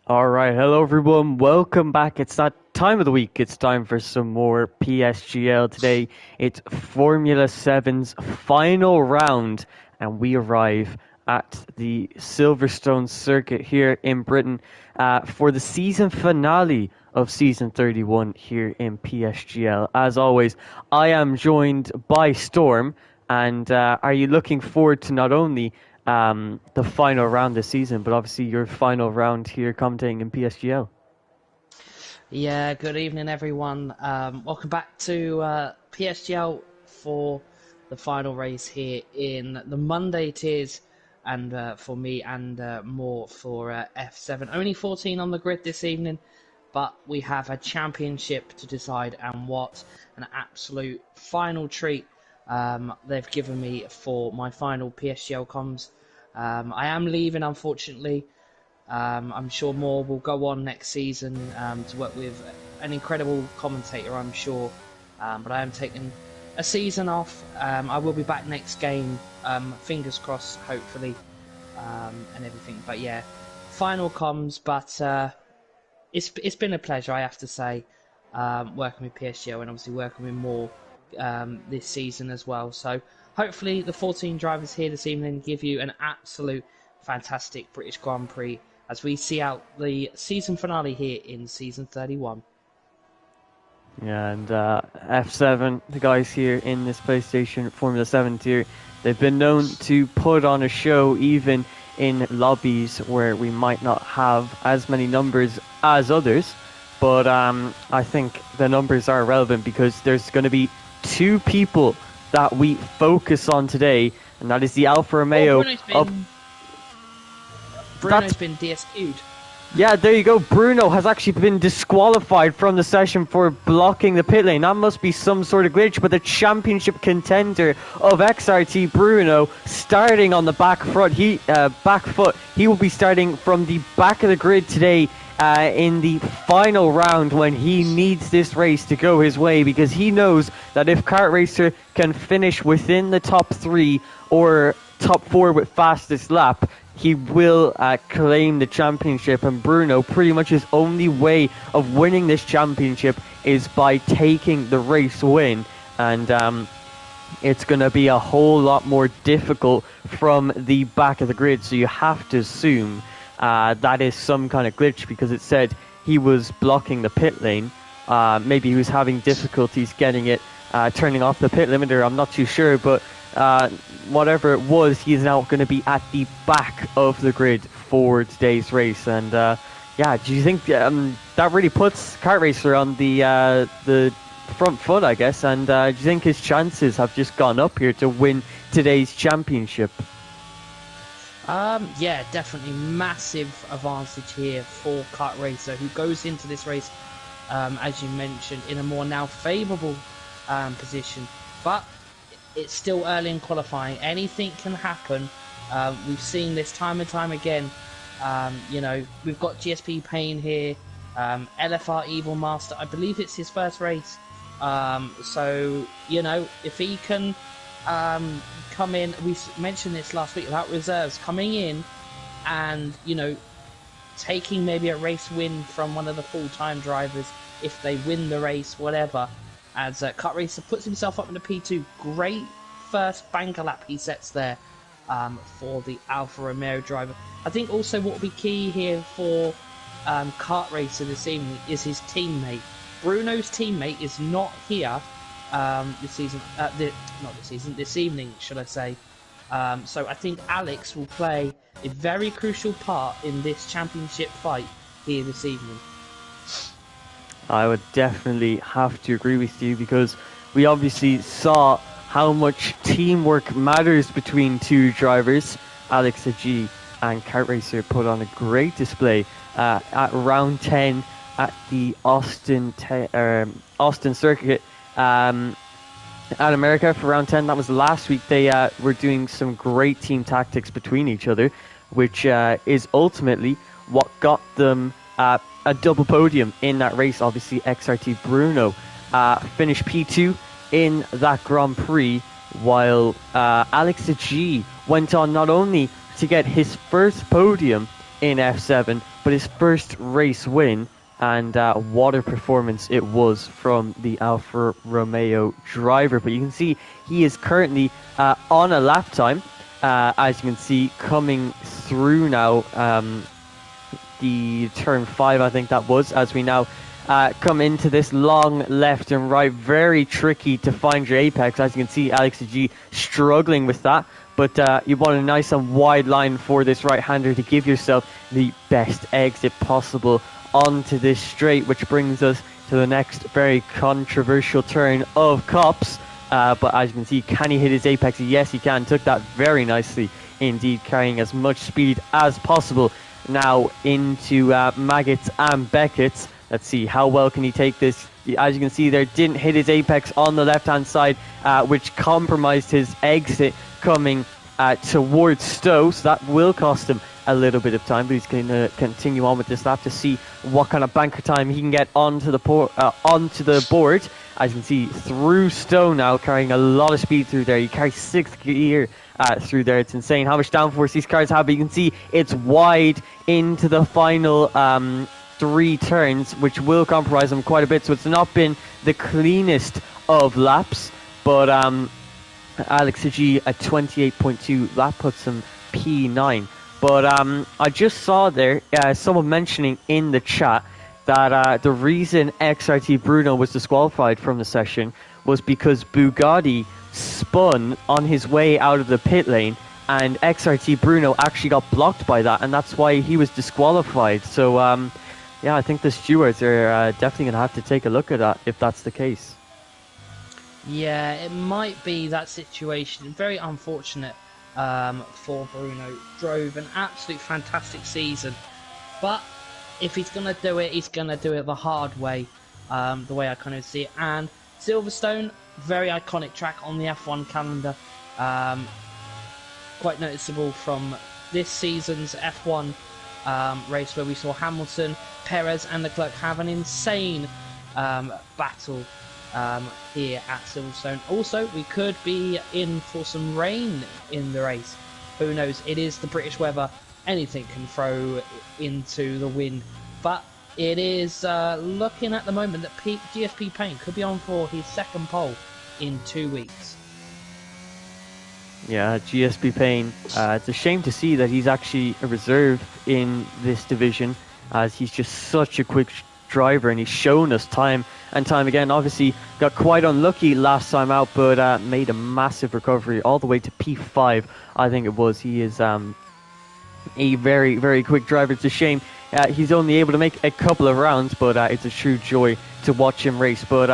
All right, hello everyone. Welcome back. It's that time of the week. It's time for some more PSGL today. It's Formula 7's final round, and we arrive at the Silverstone circuit here in Britain for the season finale of season 31 here in PSGL. As always, I am joined by Storm, and are you looking forward to not only the final round this season, but obviously your final round here commentating in PSGL? Yeah, good evening, everyone. Welcome back to PSGL for the final race here in the Monday tiers, and for me and more for F7. Only 14 on the grid this evening, but we have a championship to decide, and what an absolute final treat they've given me for my final PSGL comms. I am leaving, unfortunately. I'm sure more will go on next season to work with an incredible commentator, I'm sure. But I am taking a season off. I will be back next game, fingers crossed, hopefully, and everything. But yeah, final comms. But it's been a pleasure, I have to say, working with PSGO and obviously working with more this season as well. So hopefully the 14 drivers here this evening give you an absolute fantastic British Grand Prix as we see out the season finale here in season 31. Yeah, and F7, the guys here in this PlayStation Formula 7 tier, they've been known to put on a show even in lobbies where we might not have as many numbers as others. But I think the numbers are relevant because there's going to be two people that we focus on today, and that is the Alfa Romeo Bruno's been DSQ'd. Yeah, there you go. Bruno has actually been disqualified from the session for blocking the pit lane. That must be some sort of glitch, but the championship contender of XRT, Bruno, starting on the back foot. He will be starting from the back of the grid today in the final round when he needs this race to go his way, because he knows that if Kart Racer can finish within the top 3 or top 4 with fastest lap, he will claim the championship. And Bruno, pretty much his only way of winning this championship is by taking the race win. And it's going to be a whole lot more difficult from the back of the grid. So you have to assume that is some kind of glitch, because it said he was blocking the pit lane. Maybe he was having difficulties getting it, turning off the pit limiter. I'm not too sure, but whatever it was, he is now going to be at the back of the grid for today's race. And yeah, do you think that really puts Kart Racer on the front foot, I guess? And do you think his chances have just gone up here to win today's championship? Yeah, definitely massive advantage here for Kart Racer, who goes into this race, as you mentioned, in a more now favourable position. But it's still early in qualifying. Anything can happen. We've seen this time and time again. We've got GSP Payne here, LFR Evil Master. I believe it's his first race. So, if he can come in, we mentioned this last week about reserves, coming in and, taking maybe a race win from one of the full-time drivers if they win the race, whatever. As Kart Racer puts himself up in the P2. Great first banker lap he sets there for the Alfa Romeo driver. I think also what will be key here for Kart Racer this evening is his teammate. Bruno's teammate is not here this evening, should I say. So I think Alex will play a very crucial part in this championship fight here this evening. I would definitely have to agree with you, because we obviously saw how much teamwork matters between two drivers. Alex G and Kart Racer put on a great display at round 10 at the Austin circuit at America for round 10. That was last week. They were doing some great team tactics between each other, which is ultimately what got them a double podium in that race. Obviously, XRT Bruno finished P2 in that Grand Prix, while Alex G went on not only to get his first podium in F7, but his first race win, and what a performance it was from the Alfa Romeo driver. But you can see he is currently on a lap time, as you can see, coming through now the turn 5, I think that was, as we now come into this long left and right. Very tricky to find your apex. As you can see, Alex G struggling with that. But you want a nice and wide line for this right-hander to give yourself the best exit possible onto this straight, which brings us to the next very controversial turn of Copse. But as you can see, can he hit his apex? Yes, he can. Took that very nicely indeed, carrying as much speed as possible now into Maggots and Beckett's. Let's see, how well can he take this? As you can see there, didn't hit his apex on the left-hand side, which compromised his exit coming towards Stowe. So that will cost him a little bit of time, but he's going to continue on with this lap to see what kind of banker time he can get onto the board. As you can see, through Stowe now, carrying a lot of speed through there. He carries 6th gear through there. It's insane how much downforce these cars have, but you can see it's wide into the final 3 turns, which will compromise them quite a bit. So it's not been the cleanest of laps, but Alex G at 28.2 lap puts him P9. But I just saw there someone mentioning in the chat that the reason XRT Bruno was disqualified from the session was because Bugatti spun on his way out of the pit lane, and XRT Bruno actually got blocked by that, and that's why he was disqualified. So yeah, I think the stewards are definitely going to have to take a look at that if that's the case. Yeah, it might be that situation. Very unfortunate for Bruno. Drove an absolute fantastic season, but if he's going to do it, he's going to do it the hard way, the way I kind of see it. And Silverstone, very iconic track on the F1 calendar. Quite noticeable from this season's F1 race, where we saw Hamilton, Perez and Leclerc have an insane battle here at Silverstone. Also, we could be in for some rain in the race. Who knows? It is the British weather. Anything can throw into the wind. But it is looking at the moment that GSP Payne could be on for his 2nd pole in 2 weeks. Yeah, GSP Payne. It's a shame to see that he's actually a reserve in this division, as he's just such a quick driver, and he's shown us time and time again. Obviously got quite unlucky last time out, but made a massive recovery all the way to P5, I think it was. He is a very, very quick driver. It's a shame he's only able to make a couple of rounds, but it's a true joy to watch him race. But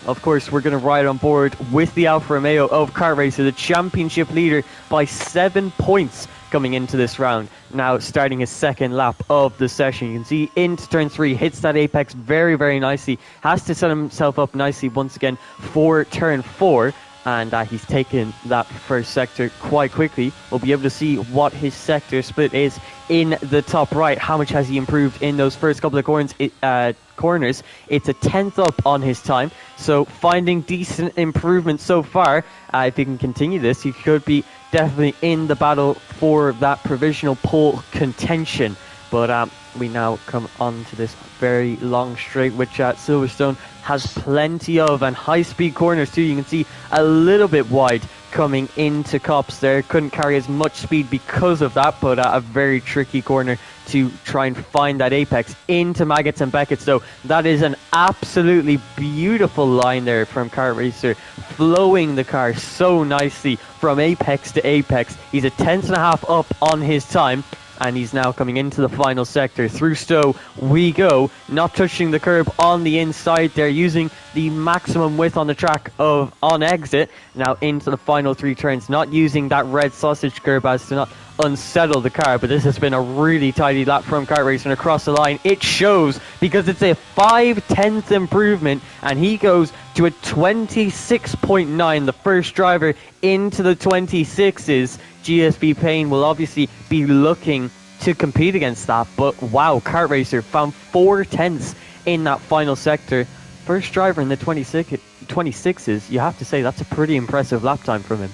of course, we're going to ride on board with the Alfa Romeo of Kart Racer, the championship leader by 7 points coming into this round. Now starting his 2nd lap of the session. You can see into turn 3, hits that apex very, very nicely. Has to set himself up nicely once again for turn 4. And he's taken that first sector quite quickly. We'll be able to see what his sector split is in the top right. How much has he improved in those first couple of corners? It's a 10th up on his time. So finding decent improvement so far. If he can continue this, he could be definitely in the battle for that provisional pole contention. But we now come on to this very long straight, which Silverstone has plenty of, and high-speed corners too. You can see a little bit wide coming into Copse there. Couldn't carry as much speed because of that, but a very tricky corner to try and find that apex into Maggots and Beckett's. So that is an absolutely beautiful line there from Kart Racer, flowing the car so nicely from apex to apex. He's a 10.5 up on his time, and he's now coming into the final sector. Through Stowe we go, not touching the curb on the inside there, using the maximum width on the track on exit. Now into the final 3 turns, not using that red sausage curb as to not unsettle the car, but this has been a really tidy lap from Kart Racing across the line. It shows, because it's a 5/10 improvement, and he goes to a 26.9, the first driver into the 26s. GSP Payne will obviously be looking to compete against that, but wow, Kart Racer found 4/10 in that final sector. First driver in the 26s, you have to say that's a pretty impressive lap time from him.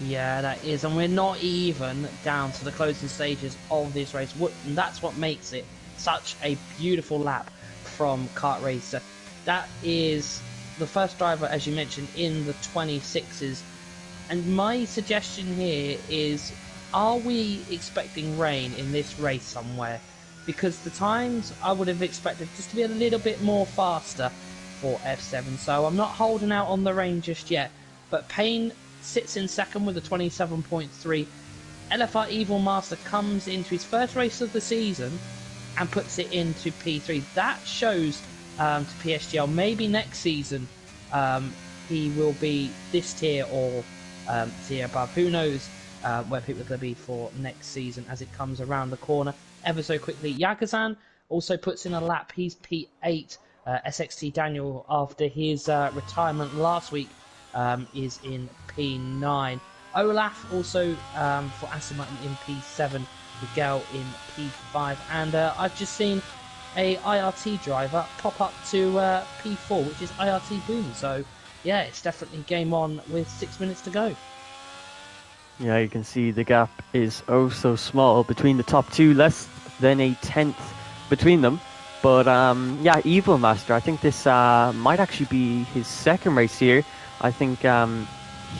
Yeah, that is, and we're not even down to the closing stages of this race. And that's what makes it such a beautiful lap from Kart Racer. That is the first driver, as you mentioned, in the 26s. And my suggestion here is, are we expecting rain in this race somewhere? Because the times I would have expected just to be a little bit more faster for F7. So I'm not holding out on the rain just yet. But Payne sits in second with a 27.3. LFR Evil Master comes into his first race of the season and puts it into P3. That shows to PSGL maybe next season he will be this tier or tier above. Who knows where people are going to be for next season as it comes around the corner ever so quickly. Yagazan also puts in a lap. He's P8. SXT Daniel, after his retirement last week, is in P9. Olaf also for Aston Martin in P7. Miguel in P5. And I've just seen a IRT driver pop up to P4, which is IRT Boom. So, yeah, it's definitely game on with 6 minutes to go. Yeah, you can see the gap is oh so small between the top two, less than a tenth between them. But yeah, Evil Master, I think this might actually be his second race here. I think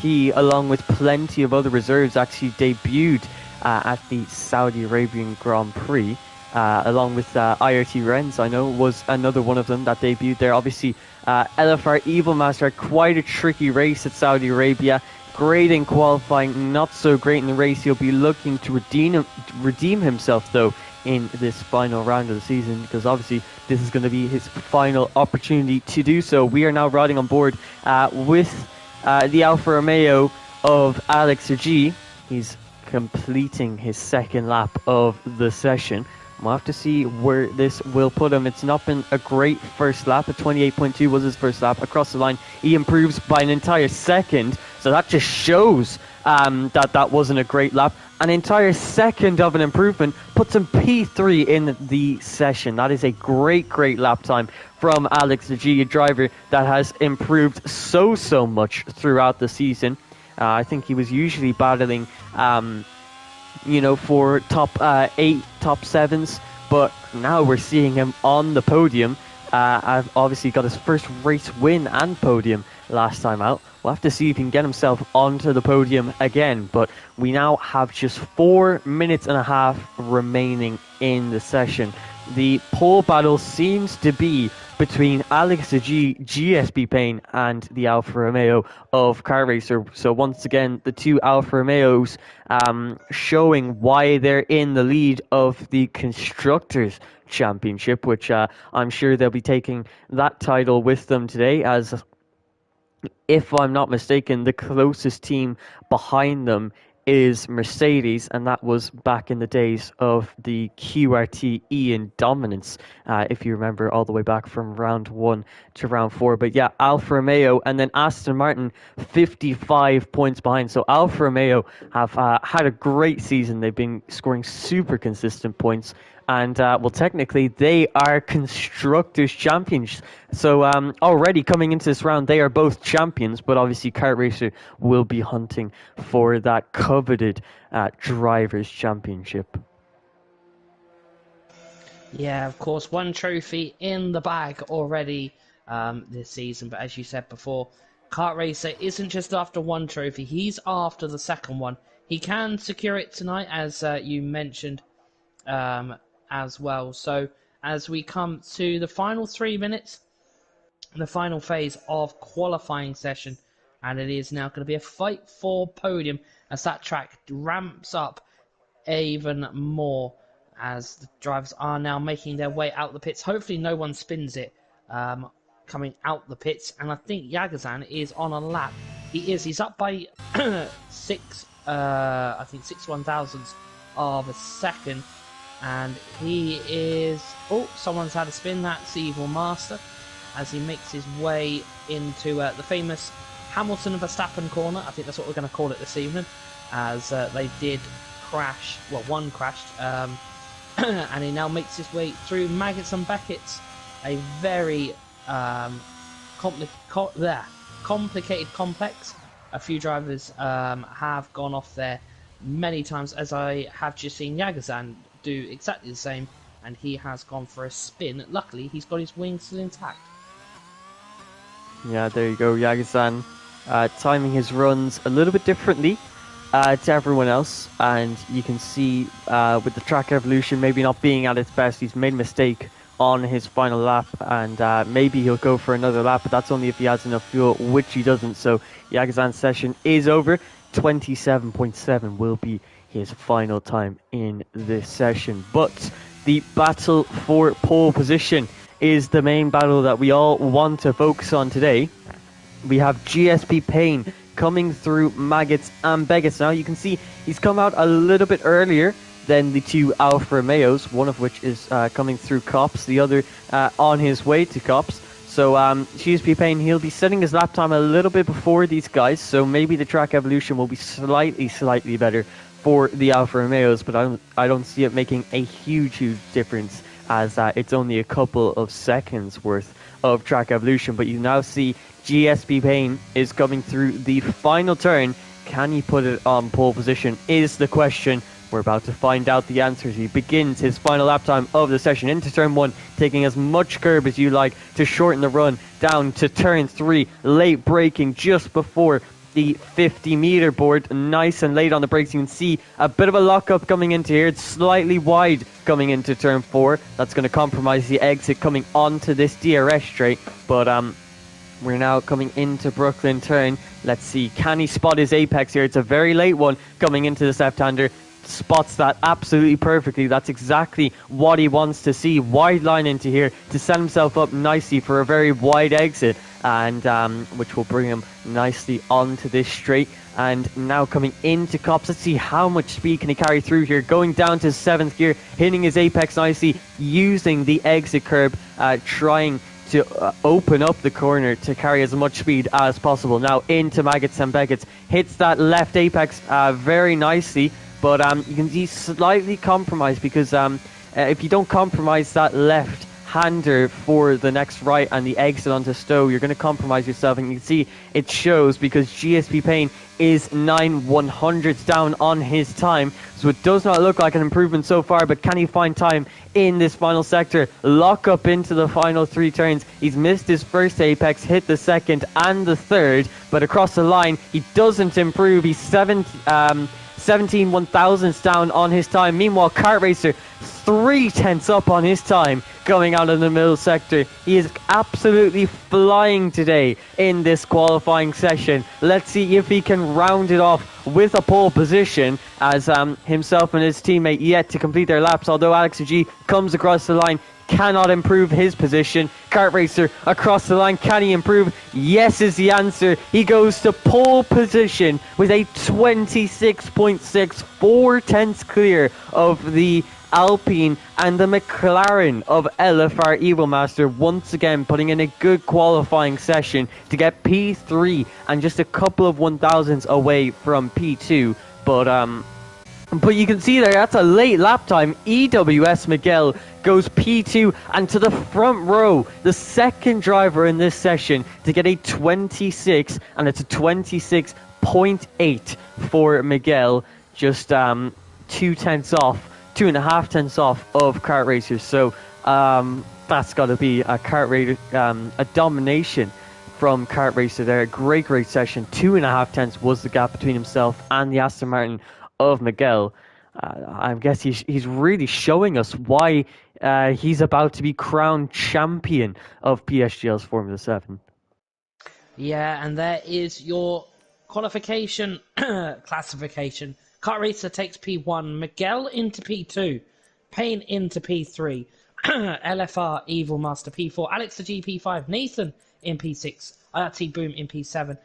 he, along with plenty of other reserves, actually debuted at the Saudi Arabian Grand Prix. Along with IRT Renz, I know, was another one of them that debuted there. Obviously, LFR Evil Master had quite a tricky race at Saudi Arabia. Great in qualifying, not so great in the race. He'll be looking to redeem himself, though, in this final round of the season, because obviously this is going to be his final opportunity to do so. We are now riding on board with the Alfa Romeo of Alex G. He's completing his second lap of the session. We'll have to see where this will put him. It's not been a great first lap. A 28.2 was his first lap. Across the line, he improves by an entire second. So that just shows that wasn't a great lap. An entire second of an improvement puts him P3 in the session. That is a great lap time from Alex G, a driver that has improved so much throughout the season. I think he was usually battling for top 8, top 7s, but now we're seeing him on the podium. I've obviously got his first race win and podium last time out. We'll have to see if he can get himself onto the podium again, but we now have just 4 minutes and a half remaining in the session. The pole battle seems to be between Alex G, GSB Payne, and the Alfa Romeo of Car Racer. So once again, the two Alfa Romeos showing why they're in the lead of the Constructors' Championship, which I'm sure they'll be taking that title with them today, as if I'm not mistaken, the closest team behind them is Mercedes, and that was back in the days of the QRT Ian dominance, if you remember, all the way back from round 1 to round 4. But yeah, Alfa Romeo and then Aston Martin 55 points behind. So Alfa Romeo have had a great season. They've been scoring super consistent points. And, well, technically, they are Constructors' Champions. So, already coming into this round, they are both champions, but obviously Kart Racer will be hunting for that coveted Drivers' Championship. Yeah, of course, one trophy in the bag already this season, but as you said before, Kart Racer isn't just after one trophy, he's after the second one. He can secure it tonight, as you mentioned, as well. So as we come to the final 3 minutes, the final phase of qualifying session, and it is now going to be a fight for podium as that track ramps up even more as the drivers are now making their way out the pits. Hopefully no one spins it coming out the pits, and I think Yagazan is on a lap. He's up by 6 1/1000ths of a second. And he is... Oh, someone's had a spin. That's Evil Master as he makes his way into the famous Hamilton Verstappen corner. I think that's what we're going to call it this evening, as they did crash. Well, one crashed. And he now makes his way through Maggots and Beckett's. A very complicated complex A few drivers have gone off there many times, as I have just seen Yagazan do exactly the same, and he has gone for a spin. Luckily, he's got his wings still intact. Yeah, there you go, Yagazan, timing his runs a little bit differently to everyone else, and you can see with the track evolution maybe not being at its best, he's made a mistake on his final lap, and maybe he'll go for another lap, but that's only if he has enough fuel, which he doesn't. So Yagazan's session is over. 27.7 will be his final time in this session. But the battle for pole position is the main battle that we all want to focus on today. We have GSP Payne coming through Maggots and Beggets. Now you can see he's come out a little bit earlier than the two Alfa Romeos, one of which is coming through Cops, the other on his way to Cops. So GSP Payne, he'll be setting his lap time a little bit before these guys, so maybe the track evolution will be slightly better for the Alfa Romeos, but I don't see it making a huge difference, as it's only a couple of seconds worth of track evolution. But you now see GSP Payne is coming through the final turn. Can he put it on pole position is the question. We're about to find out the answers. He begins his final lap time of the session into turn 1, taking as much curb as you like to shorten the run down to turn 3, late braking just before the 50-meter board, nice and late on the brakes. You can see a bit of a lockup coming into here. It's slightly wide coming into turn 4. That's going to compromise the exit coming onto this DRS straight, but we're now coming into Brooklyn turn. Let's see, can he spot his apex here? It's a very late one coming into the left-hander. Spots that absolutely perfectly. That's exactly what he wants to see. Wide line into here to set himself up nicely for a very wide exit, and which will bring him nicely onto this straight. And now coming into Cops, let's see how much speed can he carry through here. Going down to 7th gear, hitting his apex nicely, using the exit curb, trying to open up the corner to carry as much speed as possible. Now into Maggots and Beggets, hits that left apex very nicely, but you can see slightly compromised, because if you don't compromise that left hander for the next right and the exit onto Stowe, you're going to compromise yourself, and you can see it shows, because GSP Payne is 9/100ths down on his time, so it does not look like an improvement so far. But can he find time in this final sector? Lock up into the final 3 turns. He's missed his first apex, hit the second and the third, but across the line he doesn't improve. He's 17/1000ths down on his time. Meanwhile, Kart Racer 3/10ths up on his time going out in the middle sector. He is absolutely flying today in this qualifying session. Let's see if he can round it off with a pole position, as himself and his teammate yet to complete their laps, although Alex G comes across the line, cannot improve his position. Kart Racer across the line, can he improve? Yes is the answer. He goes to pole position with a 26.6, 4/10ths clear of the Alpine and the McLaren of LFR Evilmaster, once again putting in a good qualifying session to get P3 and just a couple of 1000ths away from P2. But you can see there, that's a late lap time. EWS Miguel goes P2 and to the front row, the second driver in this session to get a 26, and it's a 26.8 for Miguel, just 2/10ths off, 2.5 tenths off of Kart Racers. So that's got to be a Kart Racer, a domination from Kart Racer there. Great session. 2.5 tenths was the gap between himself and the Aston Martin of Miguel. I guess he's really showing us why he's about to be crowned champion of PSGL's Formula 7. Yeah, and there is your qualification classification. Kart Racer takes P1, Miguel into P2, Payne into P3, LFR Evil Master P4, Alex the G P5, Nathan in P6, IRT Boom in P7,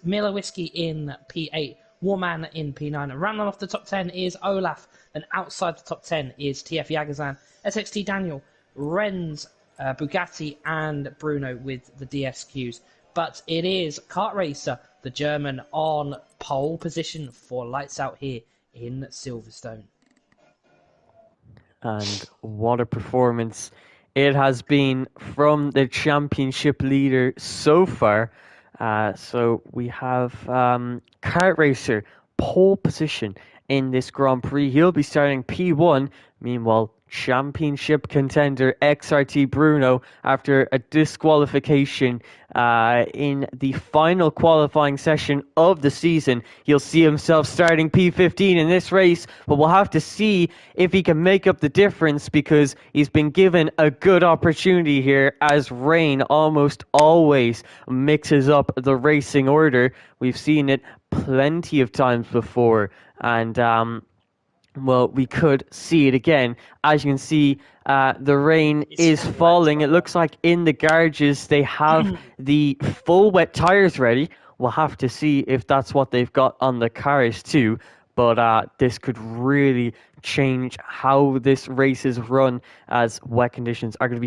Miller Whiskey in P8, Warman in P9. And rounding off the top 10 is Olaf, and outside the top 10 is TF Yagazan, SXT Daniel, Renz, Bugatti, and Bruno with the DSQs. But it is Kart Racer, the German, on pole position for Lights Out here in Silverstone. And what a performance it has been from the championship leader so far. So we have Kart Racer, pole position in this Grand Prix. He'll be starting P1. Meanwhile, championship contender XRT Bruno, after a disqualification in the final qualifying session of the season, he'll see himself starting P15 in this race, but we'll have to see if he can make up the difference, because he's been given a good opportunity here, as rain almost always mixes up the racing order. We've seen it plenty of times before, and well, we could see it again. As you can see, the rain is falling. It looks like in the garages they have the full wet tires ready. We'll have to see if that's what they've got on the cars too. But this could really change how this race is run, as wet conditions are going to be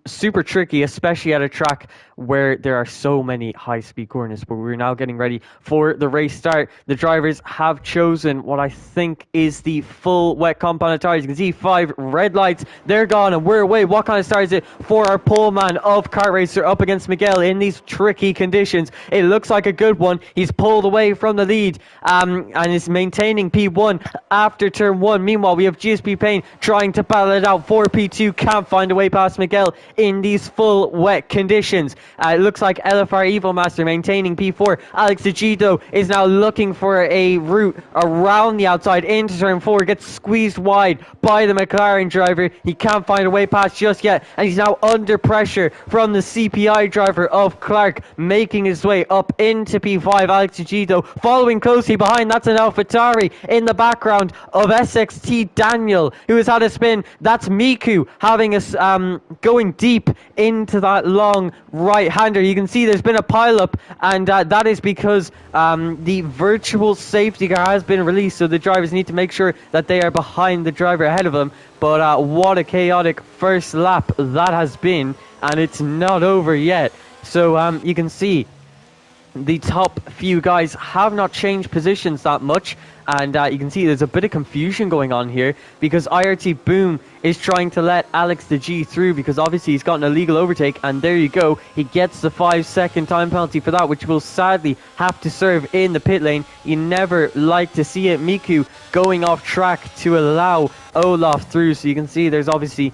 super tricky, especially at a track where there are so many high-speed corners. But we're now getting ready for the race start. The drivers have chosen what I think is the full wet compounded tires. You can see 5 red lights. They're gone and we're away. What kind of start is it for our pole man of Kart Racer up against Miguel in these tricky conditions? It looks like a good one. He's pulled away from the lead and is maintaining P1 after turn 1. Meanwhile, we have GSP Payne trying to battle it out for P2. Can't find a way past Miguel in these full wet conditions. It looks like LFR Evil Master maintaining P4. Alex Agito is now looking for a route around the outside into turn 4. Gets squeezed wide by the McLaren driver. He can't find a way past just yet, and he's now under pressure from the CPI driver of Clark, making his way up into P5. Alex Agito following closely behind. That's an AlphaTauri in the background of SXT Daniel, who has had a spin. That's Miku having a going deep into that long right-hander. You can see there's been a pile-up, and that is because the virtual safety car has been released, so the drivers need to make sure that they are behind the driver ahead of them. But what a chaotic first lap that has been, and it's not over yet. So you can see the top few guys have not changed positions that much, and you can see there's a bit of confusion going on here, because IRT Boom is trying to let Alex the G through, because obviously he's got an illegal overtake, and there you go, he gets the 5-second time penalty for that, which will sadly have to serve in the pit lane. You never like to see it. Miku going off track to allow Olaf through, so you can see there's obviously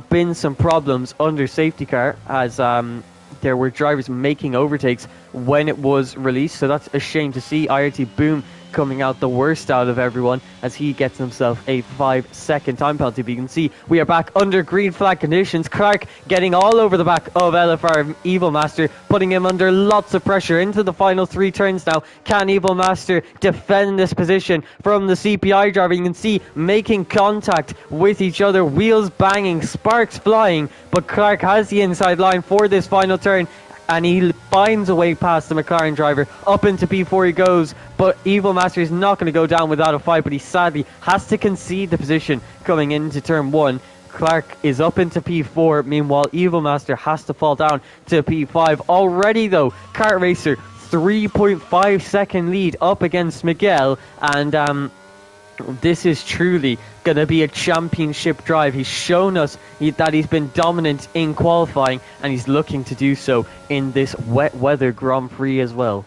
been some problems under safety car, as there were drivers making overtakes when it was released, so that's a shame to see. IRT Boom coming out the worst out of everyone, as he gets himself a 5-second time penalty. But you can see we are back under green flag conditions. Clark getting all over the back of LFR Evil Master, putting him under lots of pressure into the final 3 turns now. Can Evil Master defend this position from the CPI driver? You can see making contact with each other, wheels banging, sparks flying, but Clark has the inside line for this final turn, and he finds a way past the McLaren driver. Up into P4 he goes, but Evil Master is not going to go down without a fight, but he sadly has to concede the position coming into turn 1. Clark is up into P4, meanwhile Evil Master has to fall down to P5. Already though, Kart Racer 3.5 second lead up against Miguel, and this is truly going to be a championship drive. He's shown us that he's been dominant in qualifying, and he's looking to do so in this wet weather Grand Prix as well.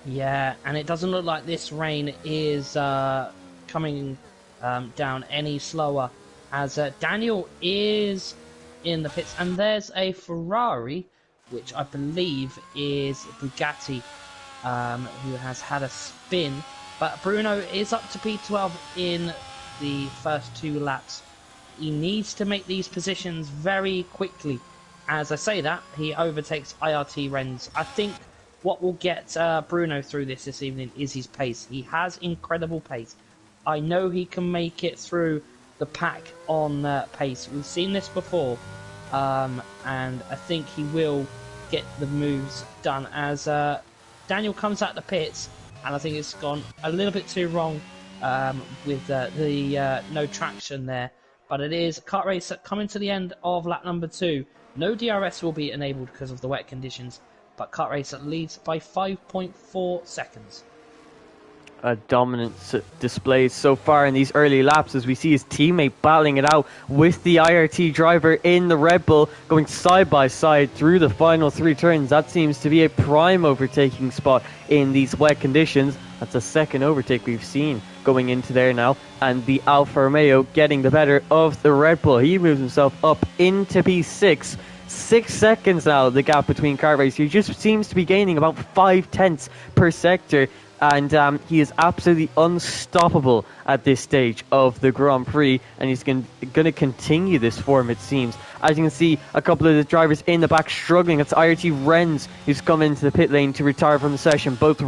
Yeah, and it doesn't look like this rain is coming down any slower, as Daniel is in the pits, and there's a Ferrari, which I believe is Bugatti, who has had a spin. But Bruno is up to P12 in the first 2 laps. He needs to make these positions very quickly. As I say that, he overtakes IRT Renz. I think what will get Bruno through this evening is his pace. He has incredible pace. I know he can make it through the pack on pace. We've seen this before. And I think he will get the moves done, as Daniel comes out the pits. And I think it's gone a little bit too wrong with the no traction there. But it is Kart Racer coming to the end of lap number 2. No DRS will be enabled because of the wet conditions, but Kart Racer leads by 5.4 seconds. a dominant display so far in these early laps, as we see his teammate battling it out with the IRT driver in the Red Bull, going side by side through the final 3 turns. That seems to be a prime overtaking spot in these wet conditions. That's a second overtake we've seen going into there now, and the Alfa Romeo getting the better of the Red Bull. He moves himself up into P6. 6 seconds now, the gap between kart racer. He just seems to be gaining about 5/10 per sector, and he is absolutely unstoppable at this stage of the Grand Prix, and he's going to continue this form, it seems. As you can see, a couple of the drivers in the back struggling. It's IRT Renz who's come into the pit lane to retire from the session. Both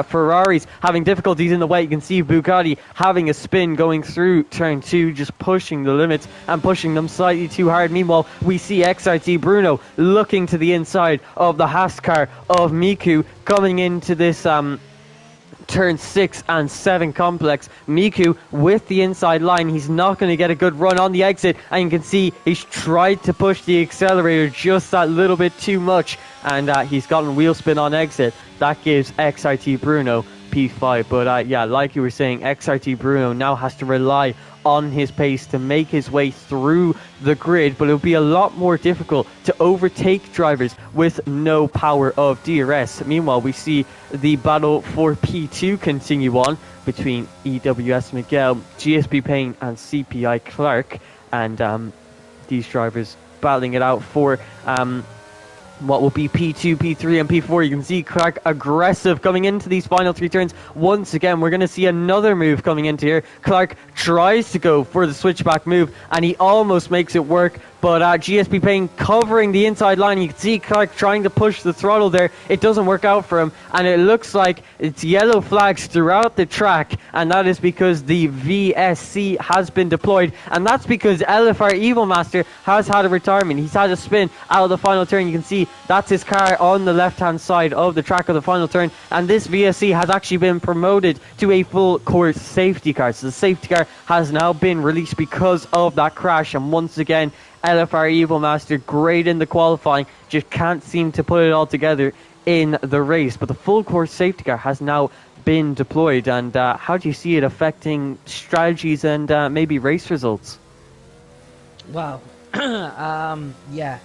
Ferraris having difficulties in the wet. You can see Bugatti having a spin going through turn 2, just pushing the limits and pushing them slightly too hard. Meanwhile, we see XRT Bruno looking to the inside of the Haas car of Miku coming into this turn 6 and 7 complex. Miku with the inside line. He's not going to get a good run on the exit, and you can see he's tried to push the accelerator just that little bit too much, and he's gotten wheel spin on exit. That gives XRT Bruno P5. But yeah, like you were saying, XRT Bruno now has to rely on his pace to make his way through the grid, but it'll be a lot more difficult to overtake drivers with no power of DRS. Meanwhile, we see the battle for P2 continue on between EWS Miguel, GSP Payne and CPI Clark, and these drivers battling it out for what will be P2, P3 and P4. You can see Clark aggressive coming into these final 3 turns. Once again, we're going to see another move coming into here. Clark tries to go for the switchback move, and he almost makes it work, but GSP Payne covering the inside line. You can see Clark trying to push the throttle there. It doesn't work out for him, and it looks like it's yellow flags throughout the track, and that is because the VSC has been deployed, and that's because LFR Evil Master has had a retirement. He's had a spin out of the final turn. You can see that's his car on the left-hand side of the track of the final turn, and this VSC has actually been promoted to a full course safety car. So the safety car has now been released because of that crash, and once again, LFR Evil Master, great in the qualifying, just can't seem to put it all together in the race. But the full course safety car has now been deployed, and how do you see it affecting strategies and maybe race results? Well, yeah,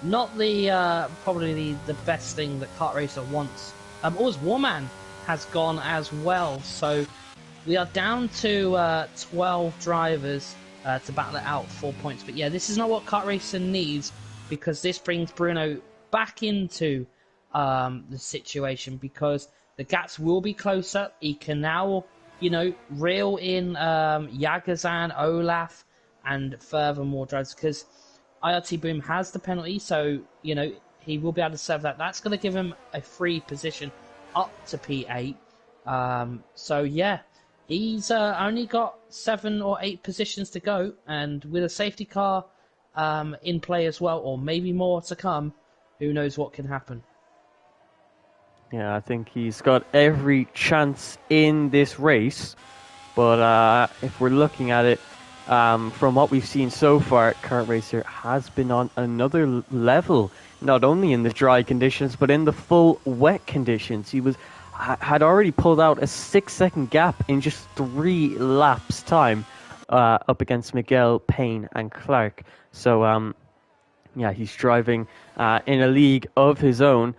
not the probably the best thing that Kart Racer wants. Always Warman has gone as well, so we are down to 12 drivers to battle it out 4 points. But yeah, this is not what Kart Racer needs, because this brings Bruno back into the situation, because the gaps will be closer. He can now, you know, reel in Yagazan, Olaf, and furthermore drivers, because IRT Boom has the penalty, so, you know, he will be able to serve that. That's going to give him a free position up to P8. So yeah, he's only got 7 or 8 positions to go, and with a safety car in play as well, or maybe more to come, who knows what can happen. Yeah, I think he's got every chance in this race, but if we're looking at it from what we've seen so far, Kart Racer has been on another level, not only in the dry conditions, but in the full wet conditions. He had already pulled out a 6-second gap in just 3 laps time up against Miguel, Payne and Clark. So yeah, he's driving in a league of his own,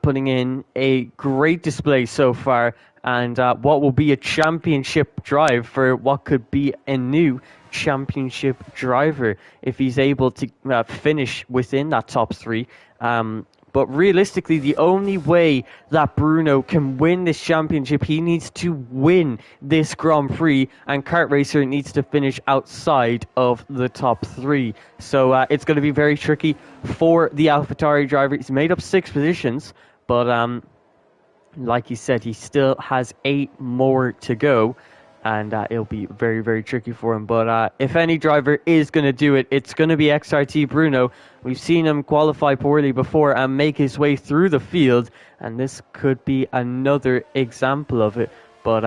putting in a great display so far, and what will be a championship drive for what could be a new championship driver if he's able to finish within that top 3. But realistically, the only way that Bruno can win this championship, he needs to win this Grand Prix, and Kart Racer needs to finish outside of the top 3. So it's going to be very tricky for the AlphaTauri driver. He's made up 6 positions, but like he said, he still has 8 more to go, and it'll be very, very tricky for him. But if any driver is going to do it, it's going to be XRT Bruno. We've seen him qualify poorly before and make his way through the field, and this could be another example of it. But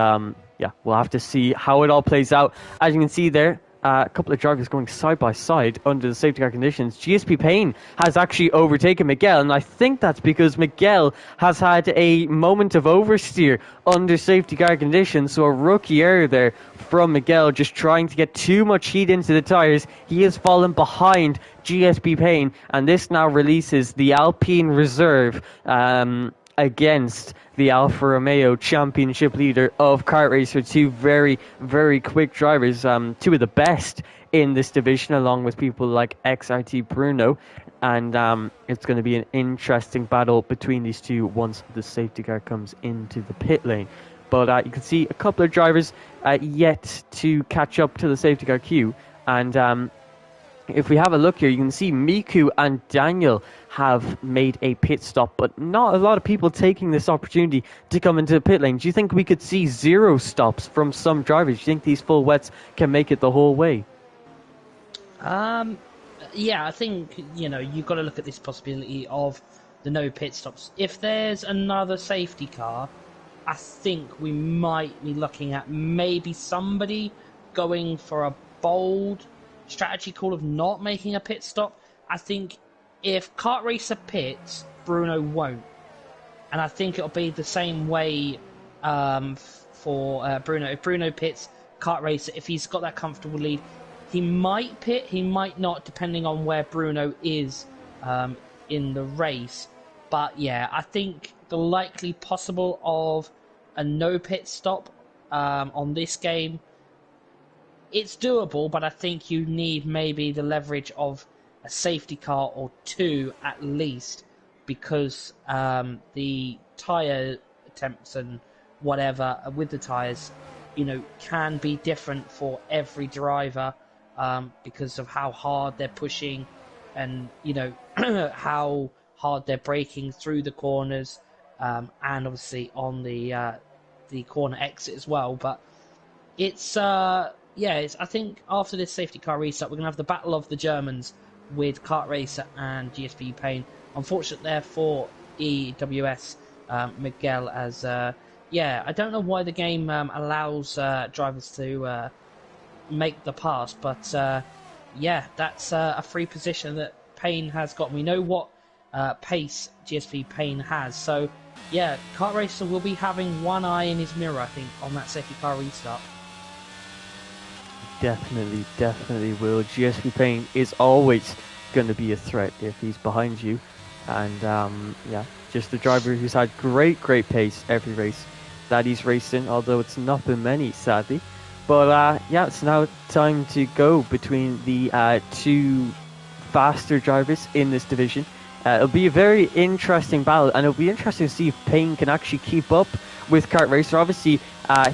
yeah, we'll have to see how it all plays out. As you can see there, a couple of drivers going side by side under the safety car conditions. GSP Payne has actually overtaken Miguel, and I think that's because Miguel has had a moment of oversteer under safety car conditions, so a rookie error there from Miguel, just trying to get too much heat into the tyres. He has fallen behind GSP Payne, and this now releases the Alpine Reserve against the Alfa Romeo championship leader of Kart Racer. Two very, very quick drivers, two of the best in this division, along with people like XRT Bruno. And it's going to be an interesting battle between these two once the safety car comes into the pit lane. But you can see a couple of drivers yet to catch up to the safety car queue. And if we have a look here, you can see Miku and Daniel have made a pit stop, but not a lot of people taking this opportunity to come into the pit lane. Do you think we could see 0 stops from some drivers? Do you think these full wets can make it the whole way? Yeah, I think, you've got to look at this possibility of the no pit stops. If there's another safety car, I think we might be looking at maybe somebody going for a bold strategy call of not making a pit stop. I think if Kart Racer pits, Bruno won't. And I think it'll be the same way for Bruno. If Bruno pits, Kart Racer, if he's got that comfortable lead, he might pit, he might not, depending on where Bruno is in the race. But yeah, I think the likely possible of a no pit stop on this game, it's doable, but I think you need maybe the leverage of a safety car or 2 at least, because the tyre attempts and whatever with the tyres, can be different for every driver because of how hard they're pushing and, how hard they're braking through the corners and obviously on the corner exit as well. But it's I think after this safety car restart, we're going to have the battle of the Germans with Kart Racer and GSP Payne. Unfortunate there for EWS Miguel, as I don't know why the game allows drivers to make the pass, but that's a free position that Payne has got. We know what pace GSP Payne has, so Kart Racer will be having one eye in his mirror, I think, on that safety car restart. Definitely will. GSP Payne is always going to be a threat if he's behind you. And just a driver who's had great pace every race that he's racing, although it's not been many, sadly. But it's now time to go between the 2 faster drivers in this division. It'll be a very interesting battle, and it'll be interesting to see if Payne can actually keep up with Kart Racer. Obviously,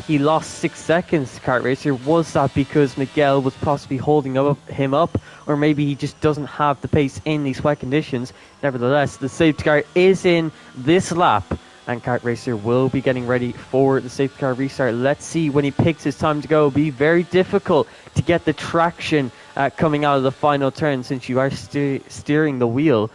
he lost 6 seconds to Kart Racer. Was that because Miguel was possibly holding him up, or maybe he just doesn't have the pace in these wet conditions? Nevertheless, the safety car is in this lap, and Kart Racer will be getting ready for the safety car restart. Let's see when he picks his time to go. It'll be very difficult to get the traction coming out of the final turn, since you are steering the wheel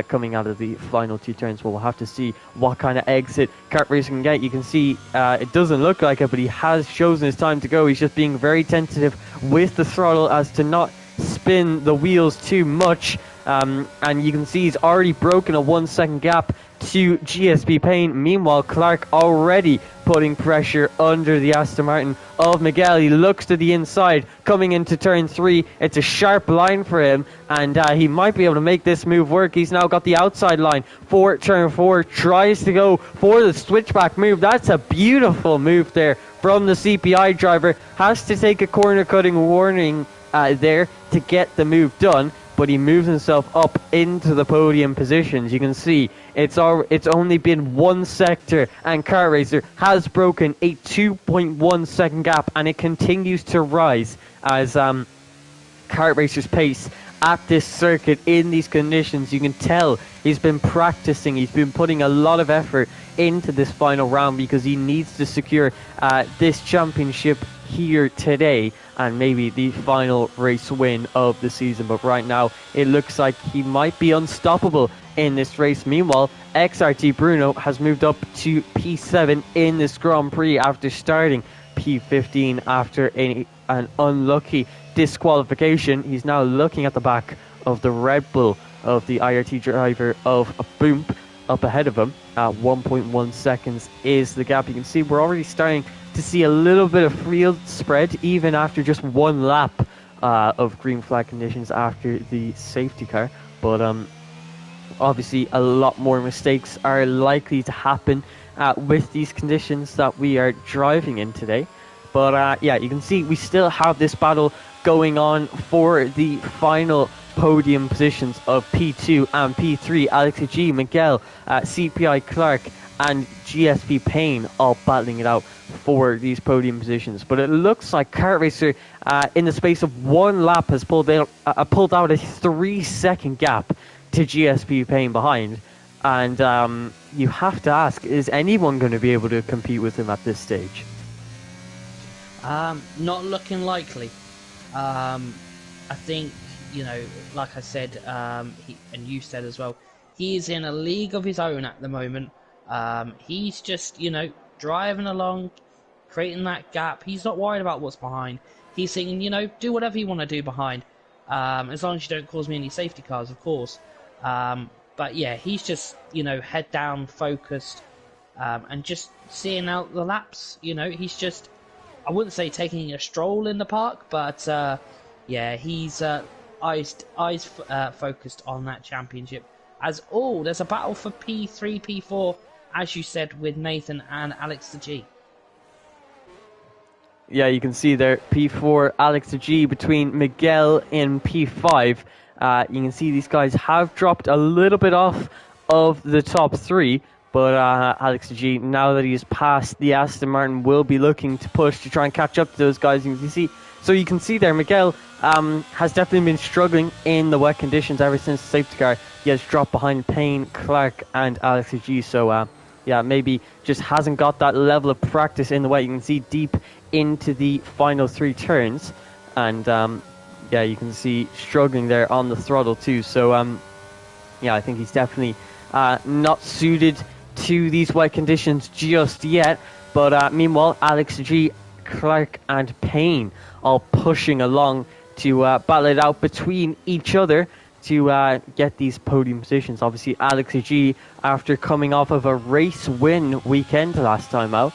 coming out of the final 2 turns. But we'll have to see what kind of exit Kart Racer can get. You can see it doesn't look like it, but he has chosen his time to go. He's just being very tentative with the throttle as to not spin the wheels too much. And you can see he's already broken a 1 second gap to GSP Payne. Meanwhile, Clark already putting pressure under the Aston Martin of Miguel. He looks to the inside coming into turn 3. It's a sharp line for him, and he might be able to make this move work. He's now got the outside line for turn 4, tries to go for the switchback move. That's a beautiful move there from the CPI driver. Has to take a corner cutting warning there to get the move done, but he moves himself up into the podium positions. You can see it's only been 1 sector, and Kart Racer has broken a 2.1 second gap, and it continues to rise as Kart Racer's pace at this circuit in these conditions. You can tell he's been practicing, he's been putting a lot of effort into this final round, because he needs to secure this championship here today and maybe the final race win of the season. But right now it looks like he might be unstoppable in this race. Meanwhile, XRT Bruno has moved up to P7 in this Grand Prix after starting P15 after a an unlucky disqualification. He's now looking at the back of the Red Bull of the IRT driver of a Boom up ahead of him. 1.1 seconds is the gap. You can see we're already starting to see a little bit of field spread even after just one lap of green flag conditions after the safety car. But obviously a lot more mistakes are likely to happen with these conditions that we are driving in today. But yeah, you can see we still have this battle going on for the final podium positions of P2 and P3. Alex G, Miguel, CPI Clark and GSP Payne all battling it out for these podium positions. But it looks like Kart Racer in the space of one lap has pulled out a 3-second gap to GSP Payne behind. And you have to ask, is anyone going to be able to compete with him at this stage? Not looking likely. I think, you know, like I said, and you said as well, he is in a league of his own at the moment. He's just, you know, driving along, creating that gap. He's not worried about what's behind. He's thinking, you know, do whatever you want to do behind, as long as you don't cause me any safety cars, of course. But yeah, he's just, you know, head down, focused, and just seeing out the laps. You know, he's just, I wouldn't say taking a stroll in the park, but yeah, he's eyes focused on that championship. As there's a battle for P3, P4, as you said, with Nathan and Alex the G. Yeah, you can see there, P4, Alex the G between Miguel in P5. You can see these guys have dropped a little bit off of the top three, but Alex G, now that he's passed the Aston Martin, will be looking to push to try and catch up to those guys. You can see there, Miguel has definitely been struggling in the wet conditions ever since the safety car. He has dropped behind Payne, Clark, and Alex G. So yeah, maybe just hasn't got that level of practice in the wet. You can see deep into the final three turns, and yeah, you can see struggling there on the throttle too. So yeah, I think he's definitely not suited to these wet conditions just yet. But meanwhile, Alex G, Clark and Payne all pushing along to battle it out between each other to get these podium positions. Obviously, Alex G, after coming off of a race win weekend last time out,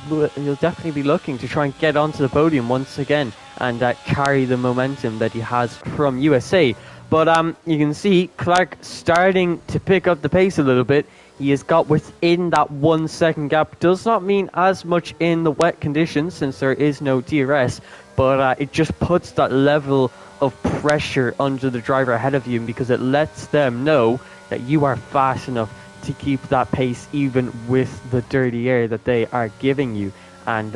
he'll definitely be looking to try and get onto the podium once again and carry the momentum that he has from USA. But you can see Clark starting to pick up the pace a little bit. He has got within that 1 second gap. Does not mean as much in the wet conditions since there is no DRS, but it just puts that level of pressure under the driver ahead of you, because it lets them know that you are fast enough to keep that pace even with the dirty air that they are giving you. And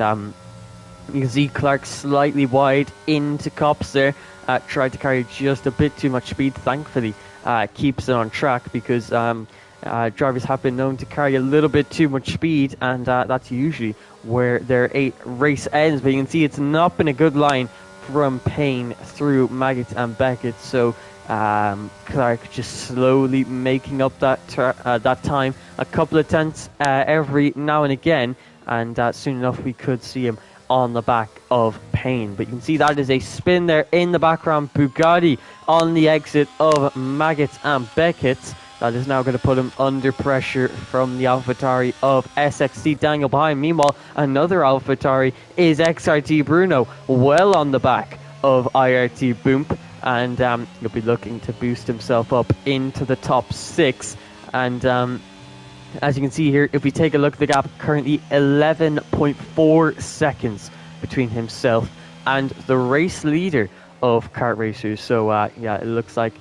you can see Clark slightly wide into Cops there. Tried to carry just a bit too much speed. Thankfully, keeps it on track, because drivers have been known to carry a little bit too much speed, and that's usually where their race ends. But you can see it's not been a good line from Payne through Maggot and Beckett. So Clark just slowly making up that time. A couple of tenths every now and again, and soon enough we could see him on the back of Payne. But you can see that is a spin there in the background. Bugatti on the exit of Maggot and Beckett. That is now going to put him under pressure from the AlphaTauri of SXT Daniel behind. Meanwhile, another AlphaTauri is XRT Bruno, well on the back of IRT Boom, and he'll be looking to boost himself up into the top 6. And as you can see here, if we take a look at the gap, currently 11.4 seconds between himself and the race leader of kart racers. So yeah, it looks like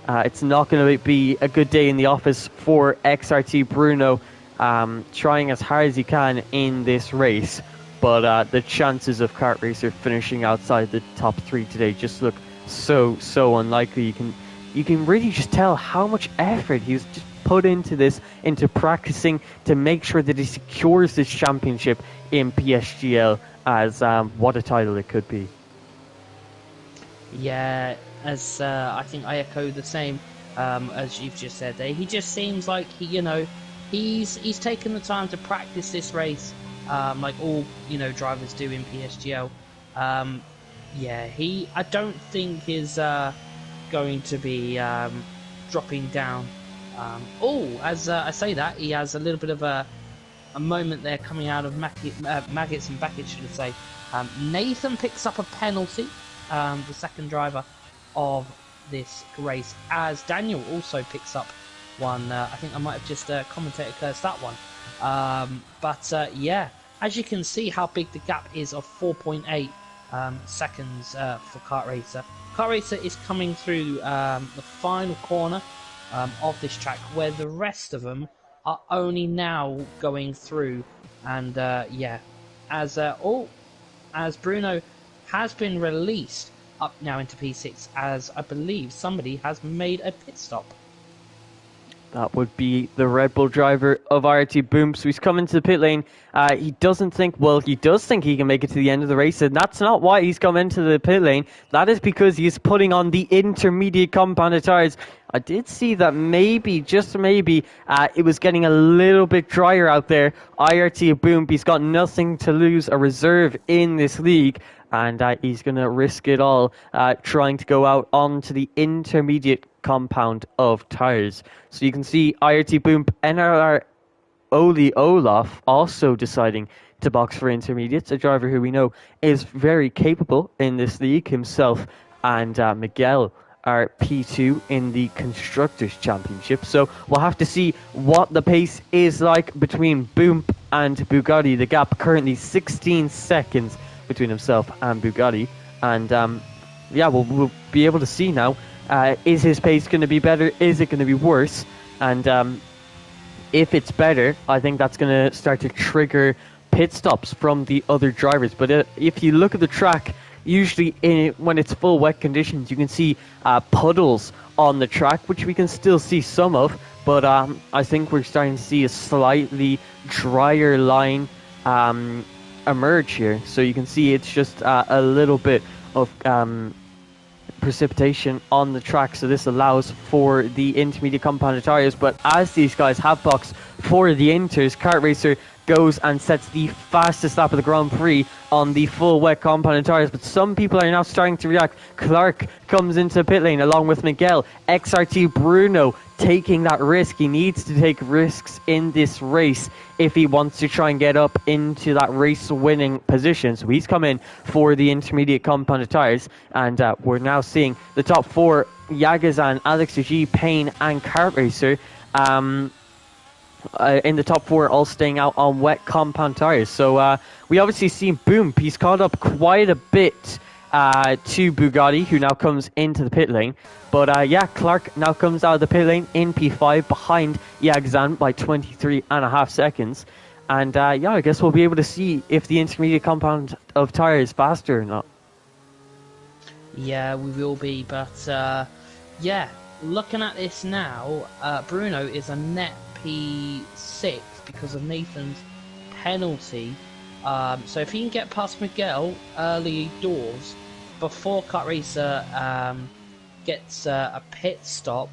it's not going to be a good day in the office for XRT Bruno, trying as hard as he can in this race. But the chances of kart racer finishing outside the top 3 today just look so unlikely. You can really just tell how much effort he's just put into this, into practicing to make sure that he secures this championship in PSGL, as what a title it could be. Yeah, as I think I echo the same as you've just said there. He just seems like he's taken the time to practice this race, like all drivers do in PSGL. Yeah, I don't think is going to be dropping down. As I say that, he has a little bit of a moment there coming out of Maggots and Beckett, should I say. Nathan picks up a penalty, the second driver of this race, as Daniel also picks up one. I think I might have just commentator cursed that one. Yeah, as you can see how big the gap is of 4.8 seconds for Kart Racer. Kart Racer is coming through the final corner of this track, where the rest of them are only now going through. And yeah, as Bruno has been released up now into P6, as I believe somebody has made a pit stop. That would be the Red Bull driver of RT Boom. So he's coming to the pit lane. He does think he can make it to the end of the race, and that's not why he's come into the pit lane. That is because he's putting on the intermediate compounded tires. I did see that maybe, just maybe, it was getting a little bit drier out there. IRT Boom, he's got nothing to lose, a reserve in this league, and he's going to risk it all trying to go out onto the intermediate compound of tires. So you can see IRT Boom, NRR Oli Olaf also deciding to box for intermediates, a driver who we know is very capable in this league himself, and Miguel are P2 in the Constructors' Championship. So we'll have to see what the pace is like between Boom and Bugatti. The gap currently 16 seconds between himself and Bugatti. And yeah, we'll be able to see now. Is his pace going to be better? Is it going to be worse? And if it's better, I think that's going to start to trigger pit stops from the other drivers. But if you look at the track, usually when it's full wet conditions, you can see puddles on the track, which we can still see some of. But I think we're starting to see a slightly drier line emerge here. So you can see it's just a little bit of precipitation on the track, so this allows for the intermediate compounded tires. But as these guys have boxed for the inters, Kart Racer goes and sets the fastest lap of the Grand Prix on the full wet compounded tires. But some people are now starting to react. Clark comes into the pit lane along with Miguel. XRT Bruno taking that risk. He needs to take risks in this race if he wants to try and get up into that race winning position. So he's come in for the intermediate compounded tires, and we're now seeing the top four, Yagazan, Alex G, Payne and Kart Racer in the top four, all staying out on wet compound tires. So we obviously see Boom, he's caught up quite a bit to Bugatti, who now comes into the pit lane. But yeah, Clark now comes out of the pit lane in P5 behind Yagzan by 23.5 seconds. And yeah, I guess we'll be able to see if the intermediate compound of tires is faster or not. Yeah, we will be. But yeah, looking at this now, Bruno is a net P6 because of Nathan's penalty. So if he can get past Miguel early doors before Kart Racer gets a pit stop,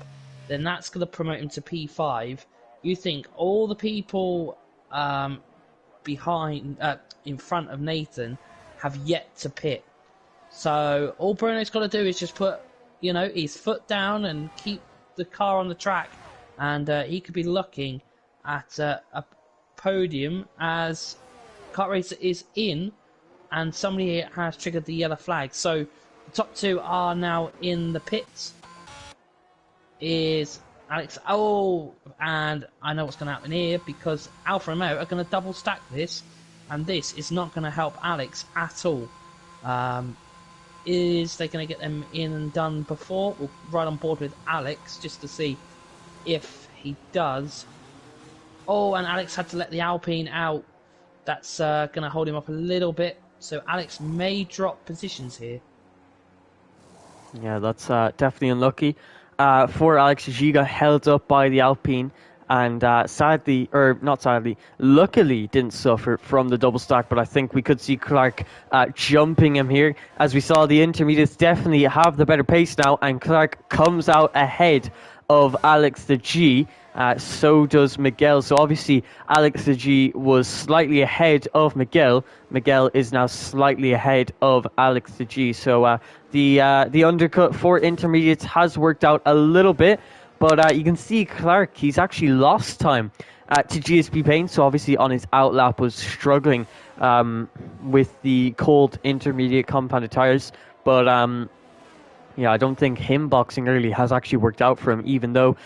then that's going to promote him to P5. You think all the people in front of Nathan have yet to pit. So all Bruno's got to do is just put, his foot down and keep the car on the track, and he could be looking at a podium as Kart Racer is in, and somebody has triggered the yellow flag. So the top two are now in the pits. Is Alex? Oh, and I know what's going to happen here, because Alfa Romeo are going to double stack this, and this is not going to help Alex at all. Is they going to get them in and done before? We'll ride on board with Alex just to see if he does. Oh, and Alex had to let the Alpine out. That's going to hold him up a little bit. So Alex may drop positions here. Yeah, that's definitely unlucky. For Alex, he got held up by the Alpine, and luckily didn't suffer from the double stack, but I think we could see Clark jumping him here. As we saw, the intermediates definitely have the better pace now, and Clark comes out ahead of Alex the G. So does Miguel. So obviously Alex the G was slightly ahead of Miguel. Miguel is now slightly ahead of Alex the G. So the undercut for intermediates has worked out a little bit. But you can see Clark, he's actually lost time to GSP Payne. So obviously on his outlap was struggling with the cold intermediate compounded tires. But yeah, I don't think him boxing early has actually worked out for him, even though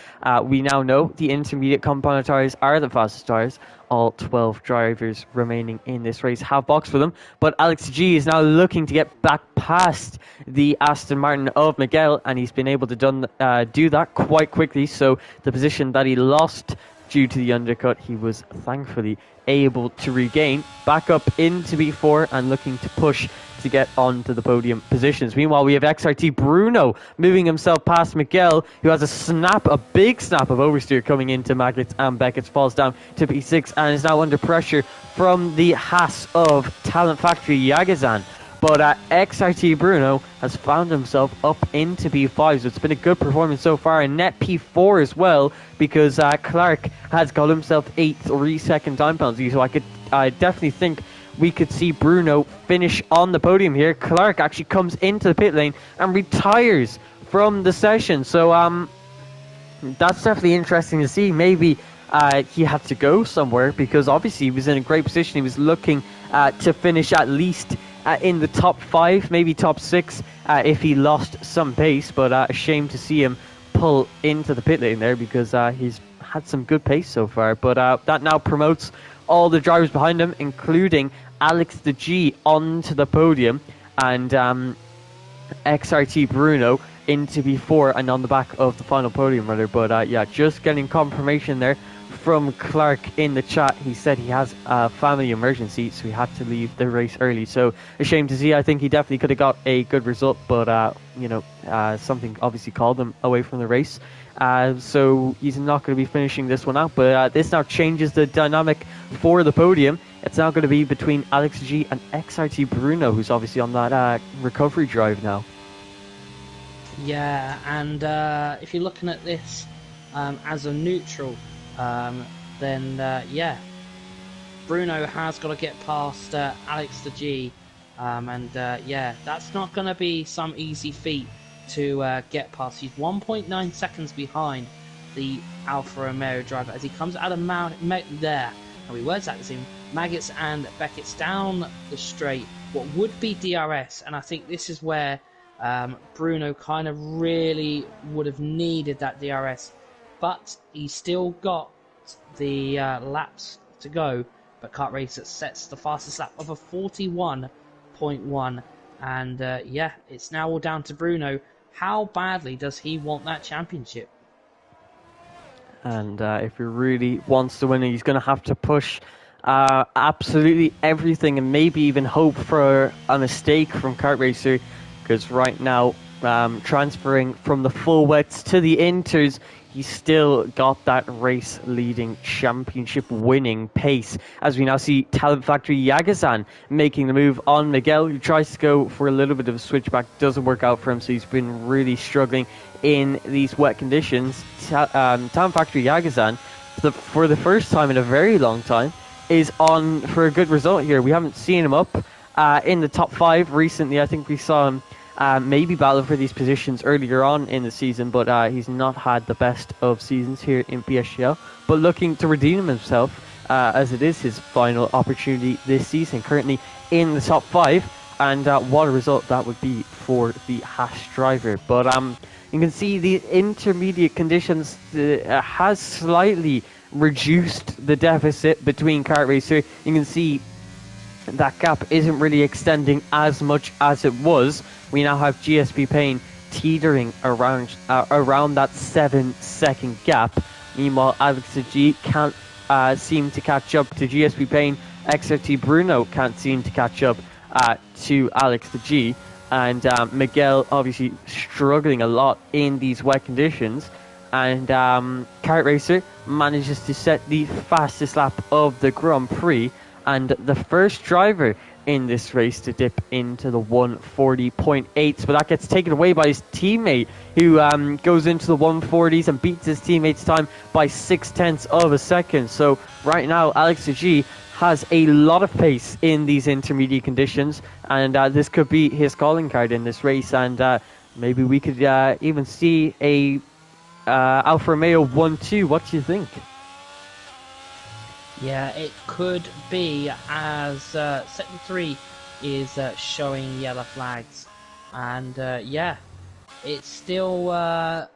we now know the intermediate compounded tires are the fastest tires. All 12 drivers remaining in this race have boxed for them. But Alex G is now looking to get back past the Aston Martin of Miguel, and he's been able to do that quite quickly. So the position that he lost due to the undercut, he was thankfully able to regain back up into B4 and looking to push to get onto the podium positions. Meanwhile, we have XRT Bruno moving himself past Miguel, who has a big snap of oversteer coming into Maggots, and Beckett falls down to P6 and is now under pressure from the Haas of Talent Factory Yagazan. But XRT Bruno has found himself up into P5, so it's been a good performance so far, and net P4 as well, because Clark has got himself a 3-second time penalty, so I definitely think we could see Bruno finish on the podium here. Clark actually comes into the pit lane and retires from the session, so that's definitely interesting to see. Maybe he had to go somewhere, because obviously he was in a great position. He was looking to finish at least in the top 5, maybe top 6, if he lost some pace. But a shame to see him pull into the pit lane there, because he's had some good pace so far. But that now promotes all the drivers behind him, including Alex the G, onto the podium, and XRT Bruno into B4 and on the back of the final podium runner. But yeah, just getting confirmation there from Clark in the chat. He said he has a family emergency, so he had to leave the race early. So a shame to see. I think he definitely could have got a good result, but something obviously called him away from the race. So he's not going to be finishing this one out. But this now changes the dynamic for the podium. It's now going to be between Alex G and XRT Bruno, who's obviously on that recovery drive now. Yeah, and if you're looking at this as a neutral, then yeah, Bruno has got to get past Alex the G, and yeah, that's not going to be some easy feat to get past. He's 1.9 seconds behind the Alfa Romeo driver as he comes out of Maggots and Beckett's down the straight, what would be DRS, and I think this is where Bruno kind of really would have needed that DRS, but he's still got the laps to go. But Kart Racer sets the fastest lap of a 41.1, and yeah, it's now all down to Bruno. How badly does he want that championship? And if he really wants to win, he's going to have to push absolutely everything, and maybe even hope for a mistake from Kart Racer, because right now, transferring from the full wets to the inters, he's still got that race-leading, championship-winning pace, as we now see Talent Factory Yagazan making the move on Miguel, who tries to go for a little bit of a switchback. Doesn't work out for him, so he's been really struggling in these wet conditions. Talent Factory Yagazan, for the first time in a very long time, is on for a good result here. We haven't seen him up in the top 5 recently. I think we saw him maybe battle for these positions earlier on in the season, but he's not had the best of seasons here in PSGL, but looking to redeem himself as it is his final opportunity this season, currently in the top 5, and what a result that would be for the Haas driver. But you can see the intermediate conditions has slightly reduced the deficit between Kart Racer. You can see that gap isn't really extending as much as it was. We now have GSP Payne teetering around that 7-second gap. Meanwhile, Alex G can't seem to catch up to GSP Payne. XRT Bruno can't seem to catch up to Alex G. And Miguel obviously struggling a lot in these wet conditions. And Kart Racer manages to set the fastest lap of the Grand Prix. And the first driver in this race to dip into the 140.8s, but that gets taken away by his teammate, who goes into the 140s and beats his teammate's time by 0.6 of a second. So right now, Alex G has a lot of pace in these intermediate conditions, and this could be his calling card in this race, and maybe we could even see a Alfa Romeo 1-2. What do you think? Yeah, it could be, as Sector 3 is showing yellow flags. And yeah, it's still a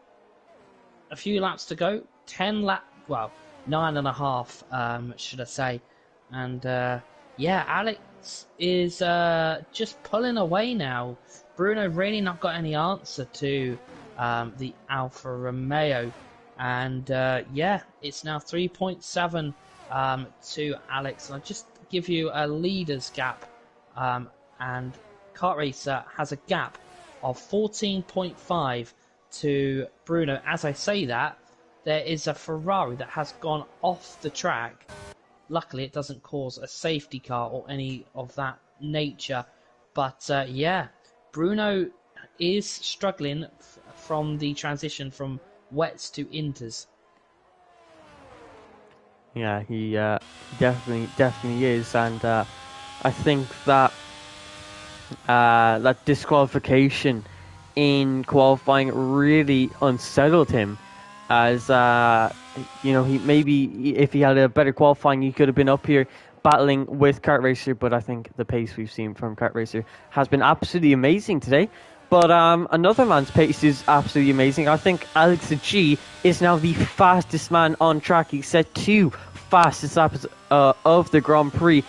few laps to go. 9.5, should I say. And yeah, Alex is just pulling away now. Bruno really not got any answer to the Alfa Romeo. And yeah, it's now 3.7 to Alex. And I'll just give you a leader's gap. And Kart Racer has a gap of 14.5 to Bruno. As I say that, there is a Ferrari that has gone off the track. Luckily, it doesn't cause a safety car or any of that nature. But yeah, Bruno is struggling from the transition from wets to inters. Yeah, he definitely is, and I think that that disqualification in qualifying really unsettled him, as he maybe if he had a better qualifying, he could have been up here battling with Kart Racer. But I think the pace we've seen from Kart Racer has been absolutely amazing today. But another man's pace is absolutely amazing. I think Alex G is now the fastest man on track. He set 2 fastest laps of the Grand Prix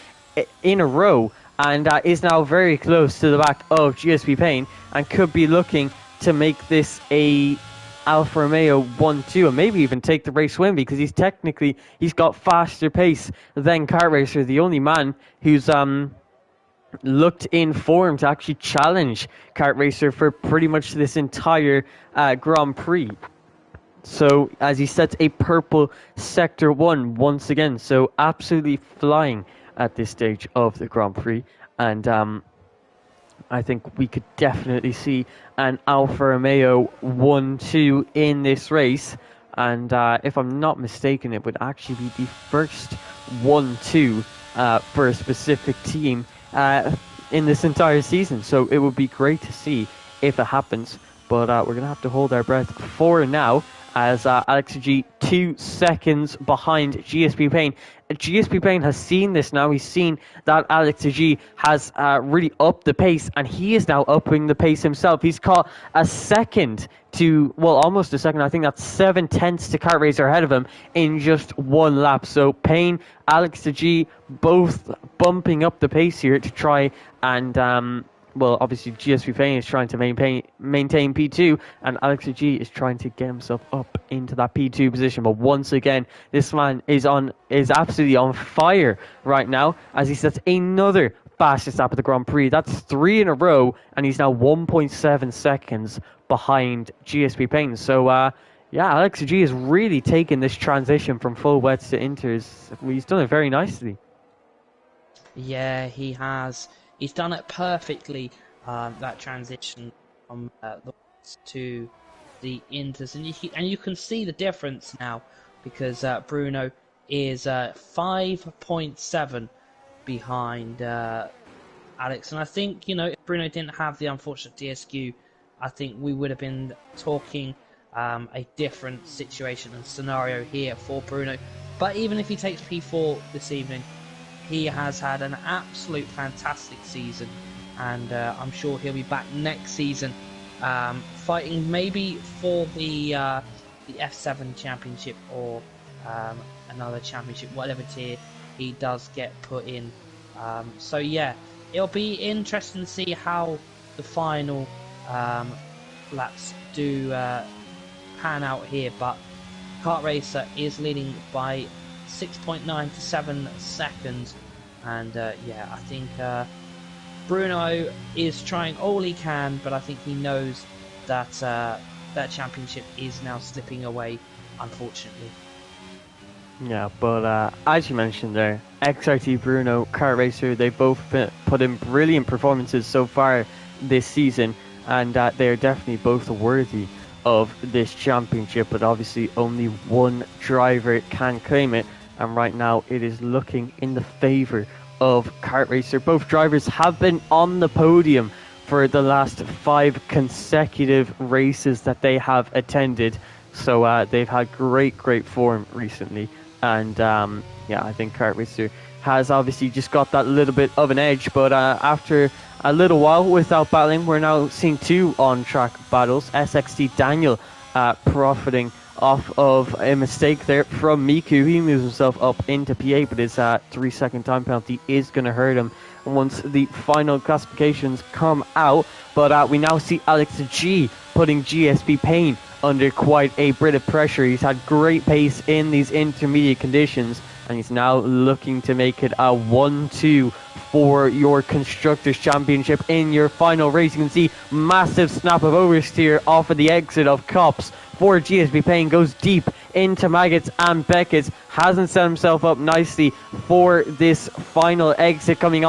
in a row, and is now very close to the back of GSP Payne, and could be looking to make this a Alfa Romeo 1-2, and maybe even take the race win, because he's got faster pace than Kart Racer, the only man who's looked in form to actually challenge Kart Racer for pretty much this entire Grand Prix. So as he sets a purple Sector 1 once again, so absolutely flying at this stage of the Grand Prix, and I think we could definitely see an Alfa Romeo 1-2 in this race, and if I'm not mistaken, it would actually be the first 1-2 for a specific team in this entire season. So it would be great to see if it happens, but we're gonna have to hold our breath for now, as Alex G 2 seconds behind GSP Payne. GSP Payne has seen this now. He's seen that Alex G has really upped the pace, and he is now upping the pace himself. He's caught a second to, well, almost a second. I think that's 7/10 to Kart Racer ahead of him in just one lap. So Payne, Alex G, both bumping up the pace here to try and well, obviously GSP Payne is trying to maintain P2, and Alex G is trying to get himself up into that P2 position. But once again, this man is absolutely on fire right now, as he sets another fastest lap of the Grand Prix. That's 3 in a row, and he's now 1.7 seconds behind GSP Payne. So yeah, Alex G has really taken this transition from full wets to inters. He's done it very nicely. Yeah, he has. He's done it perfectly, that transition from the wets to the inters, and you can see the difference now, because Bruno is 5.7 behind Alex, and I think, if Bruno didn't have the unfortunate DSQ, I think we would have been talking a different situation and scenario here for Bruno. But even if he takes P4 this evening, he has had an absolute fantastic season, and I'm sure he'll be back next season, fighting maybe for the F7 championship, or another championship, whatever tier he does get put in. So yeah, it'll be interesting to see how the final laps do pan out here, but Kart Racer is leading by 6.9 to 7 seconds, and yeah, I think Bruno is trying all he can, but I think he knows that that championship is now slipping away, unfortunately. Yeah, but as you mentioned there, XRT Bruno, Kart Racer, they both put in brilliant performances so far this season, and they are definitely both worthy of this championship. But obviously, only one driver can claim it, and right now it is looking in the favour of Kart Racer. Both drivers have been on the podium for the last 5 consecutive races that they have attended. So they've had great form recently. And yeah, I think Kart Racer has obviously just got that little bit of an edge. But after a little while without battling, we're now seeing 2 on-track battles. SXT Daniel profiting off of a mistake there from Miku. He moves himself up into P8, but his 3-second time penalty is going to hurt him once the final classifications come out. But we now see Alex G putting GSP Payne under quite a bit of pressure. He's had great pace in these intermediate conditions, and he's now looking to make it a 1-2 for your Constructors' Championship in your final race. You can see massive snap of oversteer off of the exit of Cops for GSP Payne, goes deep into Maggots and Beckett's, hasn't set himself up nicely for this final exit coming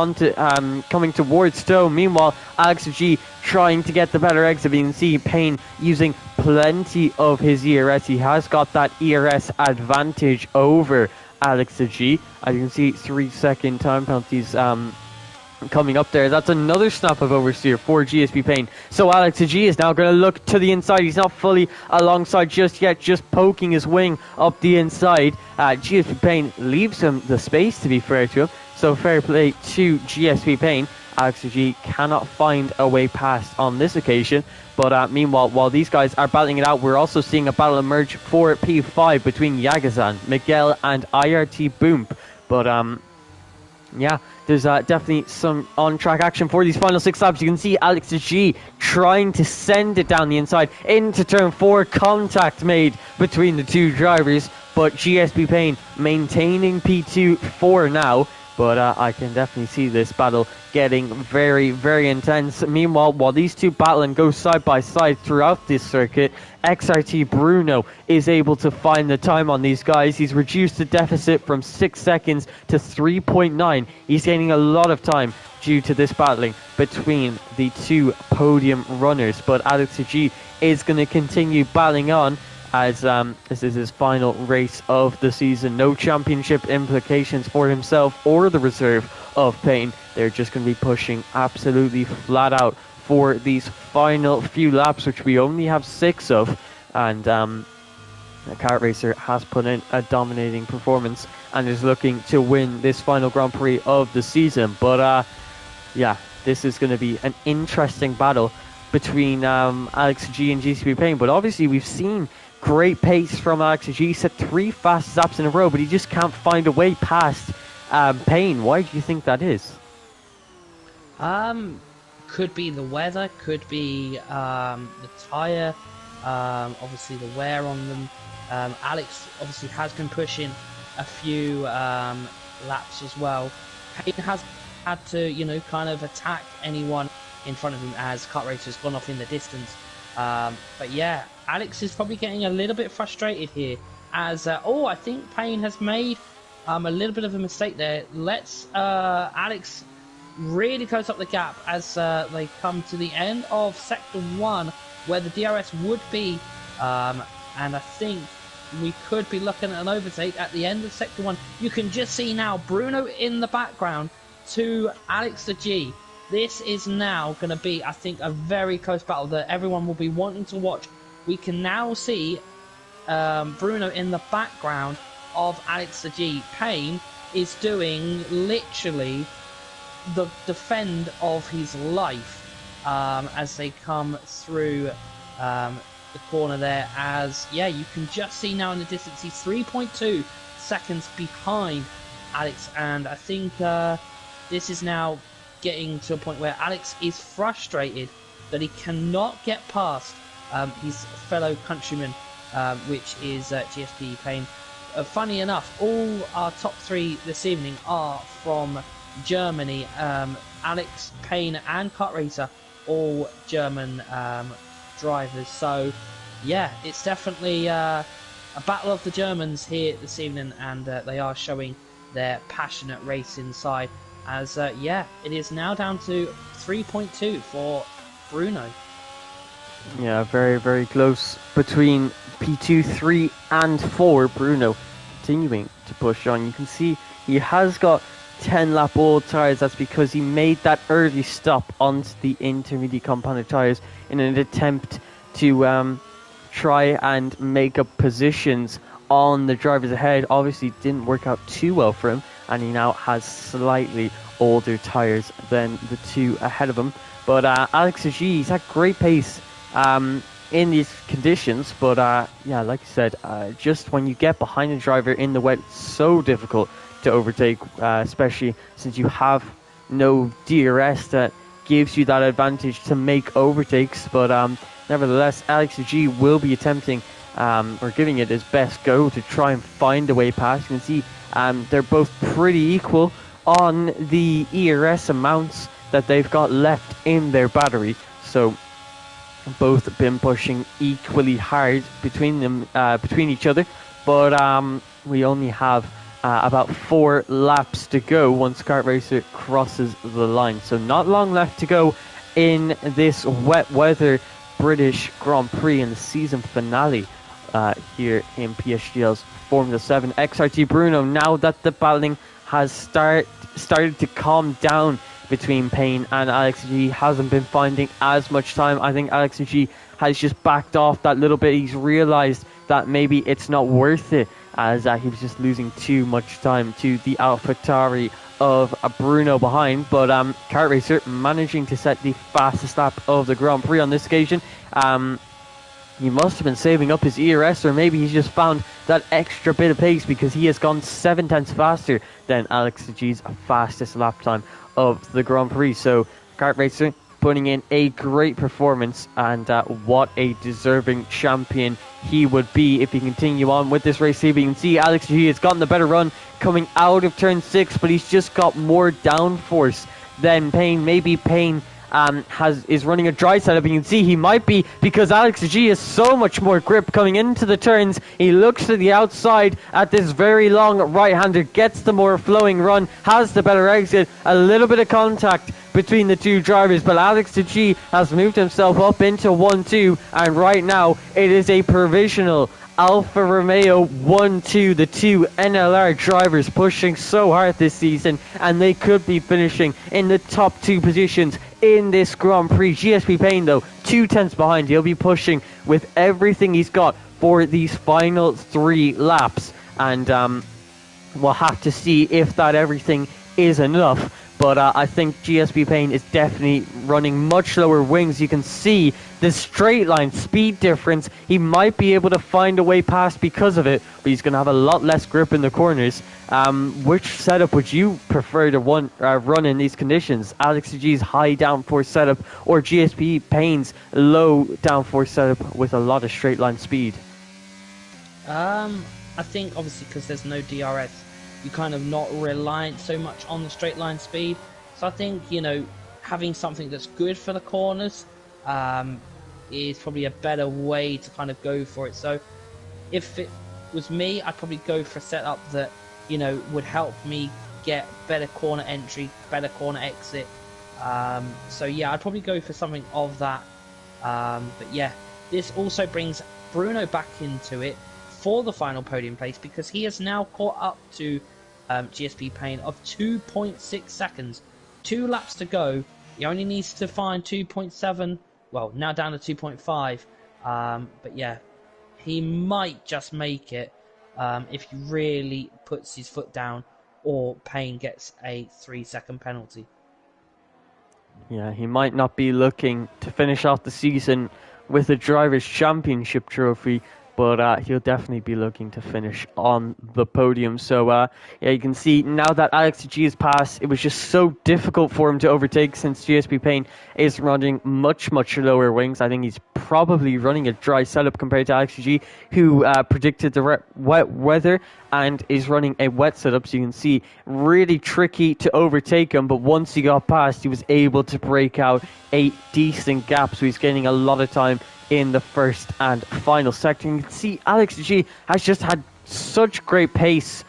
towards Stone. Meanwhile, Alex G trying to get the better exit. You can see Payne using plenty of his ERS. He has got that ERS advantage over Alex G. As you can see, 3-second time penalties coming up there. That's another snap of oversteer for GSP Payne. So Alex G is now going to look to the inside. He's not fully alongside just yet, just poking his wing up the inside. GSP Payne leaves him the space, to be fair to him. So fair play to GSP Payne. Alex G cannot find a way past on this occasion. But meanwhile, while these guys are battling it out, we're also seeing a battle emerge for P5 between Yagazan, Miguel, and IRT Boom. But yeah, there's definitely some on-track action for these final 6 laps. You can see Alex G trying to send it down the inside into turn 4. Contact made between the 2 drivers, but GSP Payne maintaining P2 for now. But I can definitely see this battle getting very intense. Meanwhile, while these 2 battle and go side by side throughout this circuit, XRT Bruno is able to find the time on these guys. He's reduced the deficit from 6 seconds to 3.9. He's gaining a lot of time due to this battling between the 2 podium runners. But Alex G is going to continue battling on, as this is his final race of the season. No championship implications for himself or the reserve of Payne. They're just going to be pushing absolutely flat out for these final few laps, which we only have 6 of. And the Kart Racer has put in a dominating performance and is looking to win this final Grand Prix of the season. But yeah, this is going to be an interesting battle between Alex G and GCP Payne. But obviously we've seen great pace from Alex G. He set 3 fast zaps in a row, but he just can't find a way past Payne. Why do you think that is? Could be the weather, could be the tyre, obviously the wear on them. Alex obviously has been pushing a few laps as well. Payne has had to, kind of attack anyone in front of him as Kart Racer's gone off in the distance. But yeah, Alex is probably getting a little bit frustrated here as, I think Payne has made a little bit of a mistake there. Let's Alex really close up the gap as they come to the end of Sector 1, where the DRS would be, and I think we could be looking at an overtake at the end of Sector 1. You can just see now Bruno in the background to Alex the G. This is now going to be, I think, a very close battle that everyone will be wanting to watch. We can now see Bruno in the background of Alex the G. Payne is doing literally the defend of his life as they come through the corner there. As, yeah, you can just see now in the distance he's 3.2 seconds behind Alex, and I think this is now getting to a point where Alex is frustrated that he cannot get past his fellow countryman, which is GSP Payne. Funny enough, all our top 3 this evening are from Germany. Alex, Payne and Kart Racer, all German drivers. So yeah, it's definitely a battle of the Germans here this evening, and they are showing their passionate racing side. As yeah, it is now down to 3.2 for Bruno. Yeah, very, very close between P2, 3 and 4. Bruno continuing to push on. You can see he has got 10 lap old tyres. That's because he made that early stop onto the intermediate compounded tyres in an attempt to try and make up positions on the drivers ahead. Obviously didn't work out too well for him, and he now has slightly older tyres than the two ahead of him. But Alex G, he's had great pace in these conditions, but yeah, like you said, just when you get behind a driver in the wet, it's so difficult to overtake, especially since you have no DRS that gives you that advantage to make overtakes. But nevertheless, Alex G will be attempting or giving it his best go to try and find a way past. You can see they're both pretty equal on the ERS amounts that they've got left in their battery, so both been pushing equally hard between them, between each other. But we only have about 4 laps to go once Kart Racer crosses the line, so not long left to go in this wet weather British Grand Prix in the season finale here in PSGL's Formula 7 XRT. Bruno, now that the battling has started to calm down between Payne and Alex G, hasn't been finding as much time. I think Alex G has just backed off that little bit. He's realised that maybe it's not worth it, as he was just losing too much time to the AlphaTauri of Bruno behind. But Kart Racer managing to set the fastest lap of the Grand Prix on this occasion. He must have been saving up his ERS, or maybe he's just found that extra bit of pace, because he has gone 7 tenths faster than Alex G's fastest lap time of the Grand Prix. So Kart Racer putting in a great performance, and what a deserving champion he would be if he continue on with this race here. But you can see Alex G has gotten the better run coming out of turn 6, but he's just got more downforce than Payne. Maybe Payne is running a dry setup. You can see he might be, because Alex G has so much more grip coming into the turns. He looks to the outside at this very long right-hander, gets the more flowing run, has the better exit, a little bit of contact between the two drivers, but Alex G has moved himself up into 1-2, and right now it is a provisional Alfa Romeo 1-2, the two NLR drivers pushing so hard this season, and they could be finishing in the top 2 positions in this Grand Prix. GSP Payne, though, 2 tenths behind. He'll be pushing with everything he's got for these final 3 laps, and we'll have to see if that everything is enough. But I think GSP Payne is definitely running much lower wings. You can see the straight line speed difference. He might be able to find a way past because of it, but he's going to have a lot less grip in the corners. Which setup would you prefer to run in these conditions? Alex G's high downforce setup, or GSP Payne's low downforce setup with a lot of straight line speed? I think obviously because there's no DRS, you're kind of not reliant so much on the straight line speed. So I think, you know, having something that's good for the corners is probably a better way to kind of go for it. So if it was me, I'd probably go for a setup that, you know, would help me get better corner entry, better corner exit. So yeah, I'd probably go for something of that. But yeah, this also brings Bruno back into it for the final podium place, because he has now caught up to GSP Payne of 2.6 seconds. 2 laps to go. He only needs to find 2.7. Well, now down to 2.5. But yeah, he might just make it if he really puts his foot down, or Payne gets a 3-second penalty. Yeah, he might not be looking to finish off the season with a Drivers' Championship trophy, but he'll definitely be looking to finish on the podium. So yeah, you can see now that Alex G has passed, it was just so difficult for him to overtake, since GSP Payne is running much lower wings. I think he's probably running a dry setup compared to Alex G, who predicted the wet weather and is running a wet setup. So you can see, really tricky to overtake him, but once he got past, he was able to break out a decent gap, so he's gaining a lot of time in the first and final sector. And you can see Alex G has just had such great pace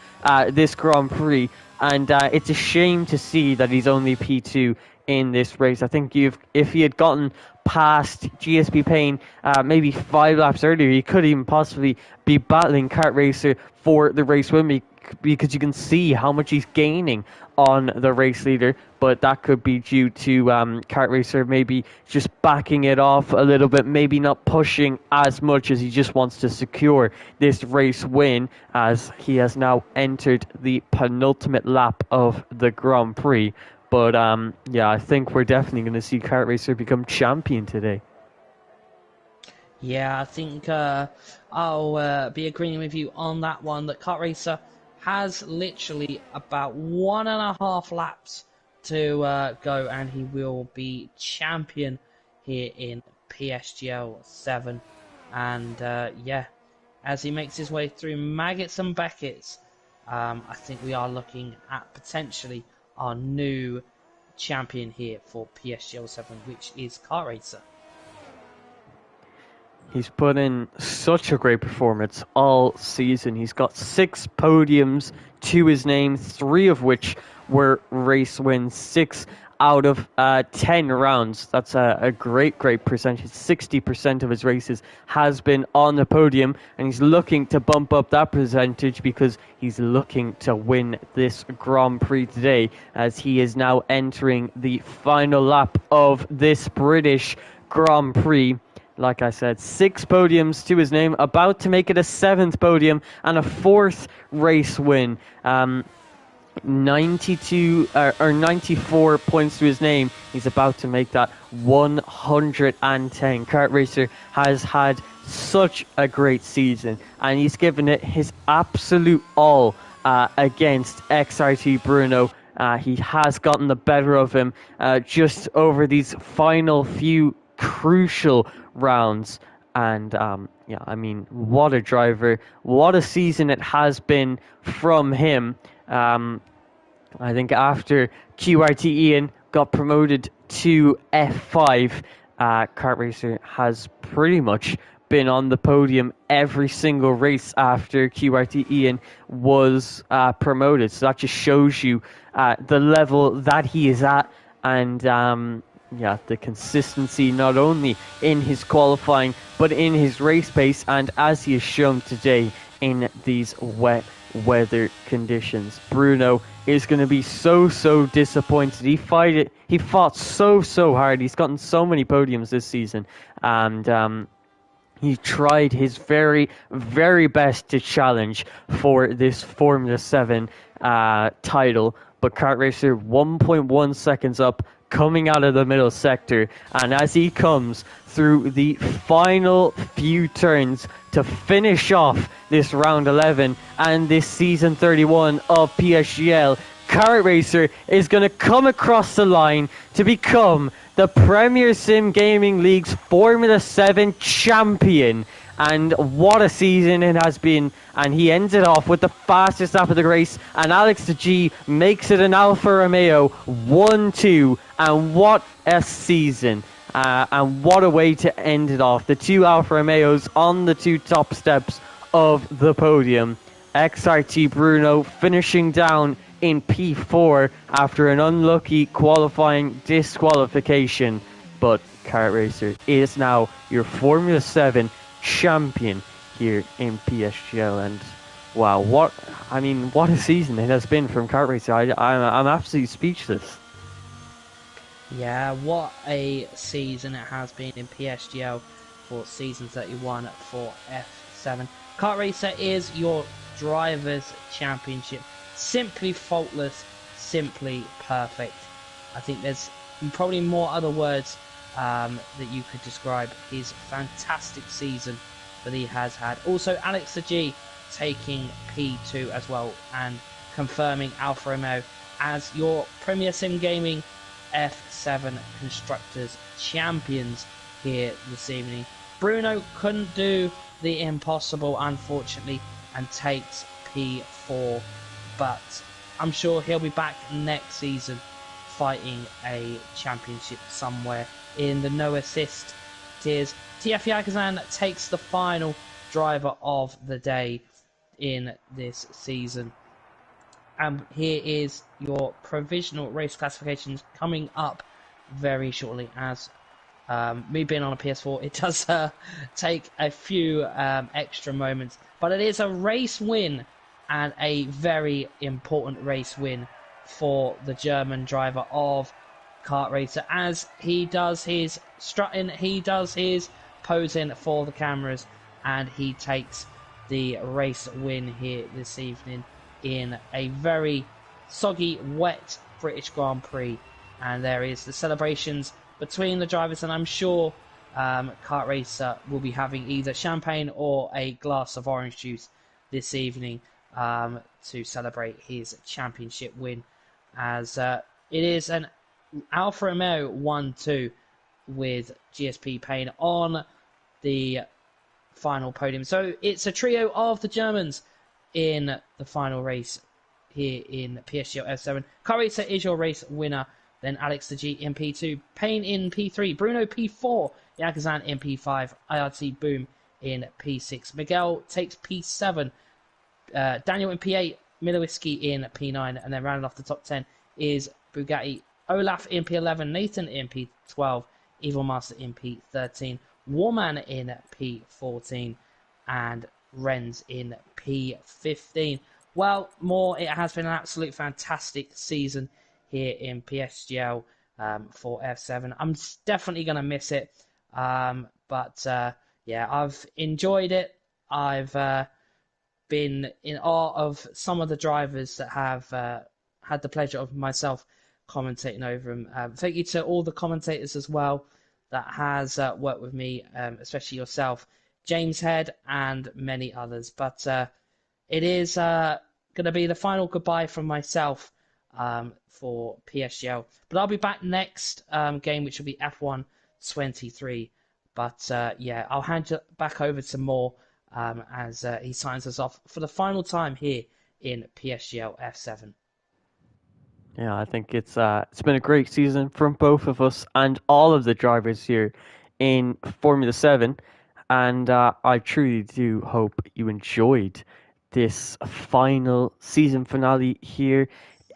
this Grand Prix, and it's a shame to see that he's only P2 in this race. I think if he had gotten past GSP Payne maybe 5 laps earlier, he could even possibly be battling Kart Racer for the race win, because you can see how much he's gaining on the race leader, but that could be due to Kart Racer maybe just backing it off a little bit, maybe not pushing as much as he just wants to secure this race win, as he has now entered the penultimate lap of the Grand Prix. But yeah, I think we're definitely going to see Kart Racer become champion today. Yeah, I think I'll be agreeing with you on that one, that Kart Racer has literally about 1.5 laps to go, and he will be champion here in PSGL 7. And yeah, as he makes his way through Maggots and Beckett's, I think we are looking at potentially our new champion here for PSGL 7, which is Kart Racer. He's put in such a great performance all season. He's got 6 podiums to his name, 3 of which were race wins, 6 out of 10 rounds. That's a great percentage. 60% of his races has been on the podium, and he's looking to bump up that percentage because he's looking to win this Grand Prix today, as he is now entering the final lap of this British Grand Prix. Like I said, 6 podiums to his name, about to make it a 7th podium and a 4th race win. 92 or 94 points to his name. He's about to make that 110. Kart Racer has had such a great season, and he's given it his absolute all against XRT Bruno. He has gotten the better of him just over these final few crucial rounds, and yeah, I mean, what a driver, what a season it has been from him. I think after QRT Ian got promoted to F5, Kart Racer has pretty much been on the podium every single race after QRT Ian was promoted. So that just shows you the level that he is at, and yeah, the consistency not only in his qualifying but in his race pace, and as he has shown today in these wet weather conditions. Bruno is going to be so disappointed. He fought so hard. He's gotten so many podiums this season, and he tried his very best to challenge for this Formula 7 title, but Kart Racer 1.1 seconds up, coming out of the middle sector, and as he comes through the final few turns to finish off this round 11 and this season 31 of PSGL, Kart Racer is going to come across the line to become the Premier Sim Gaming League's Formula 7 champion. And what a season it has been. And he ends it off with the fastest lap of the race. And Alex the G makes it an Alfa Romeo 1-2. And what a season. And what a way to end it off. The 2 Alfa Romeos on the 2 top steps of the podium. XRT Bruno finishing down in P4 after an unlucky qualifying disqualification. But Kart Racer is now your Formula 7 champion here in PSGL, and wow, what a season it has been from Kart Racer. I'm absolutely speechless. Yeah, what a season it has been in PSGL for season 31 for F7. Kart Racer is your Drivers' Championship. Simply faultless, simply perfect. I think there's probably more other words that you could describe his fantastic season that he has had. Also, Alex the G taking P2 as well and confirming Alfa Romeo as your Premier Sim Gaming F7 Constructors Champions here this evening. Bruno couldn't do the impossible, unfortunately, and takes P4, but I'm sure he'll be back next season fighting a championship somewhere in the no assist tiers. TF Yagazan takes the final driver of the day in this season. And here is your provisional race classifications coming up very shortly. As me being on a PS4, it does take a few extra moments, but it is a race win and a very important race win for the German driver of Kart Racer, as he does his strutting, he does his posing for the cameras, and he takes the race win here this evening in a very soggy, wet British Grand Prix. And there is the celebrations between the drivers, and I'm sure Kart Racer will be having either champagne or a glass of orange juice this evening to celebrate his championship win, as it is an Alfa Romeo 1-2 with GSP Payne on the final podium. So it's a trio of the Germans in the final race here in PSGL F7. Kart Racer is your race winner. Then Alex the G in P2, Payne in P3, Bruno P4, Yagazan in P5, IRT Boom in P6. Miguel takes P7, Daniel in P8, Milowiski in P9, and then rounding off the top 10 is Bugatti, Olaf in P11, Nathan in P12, Evil Master in P13, Warman in P14, and Renz in P15. Well, it has been an absolute fantastic season here in PSGL for F7. I'm definitely going to miss it, but yeah, I've enjoyed it. I've been in awe of some of the drivers that have had the pleasure of myself commentating over them. Thank you to all the commentators as well that has worked with me, especially yourself, James Head, and many others. But it is going to be the final goodbye from myself for PSGL. But I'll be back next game, which will be F1 23. But yeah, I'll hand it back over to Moore as he signs us off for the final time here in PSGL F7. Yeah, I think it's been a great season from both of us and all of the drivers here in Formula 7, and I truly do hope you enjoyed this final season finale here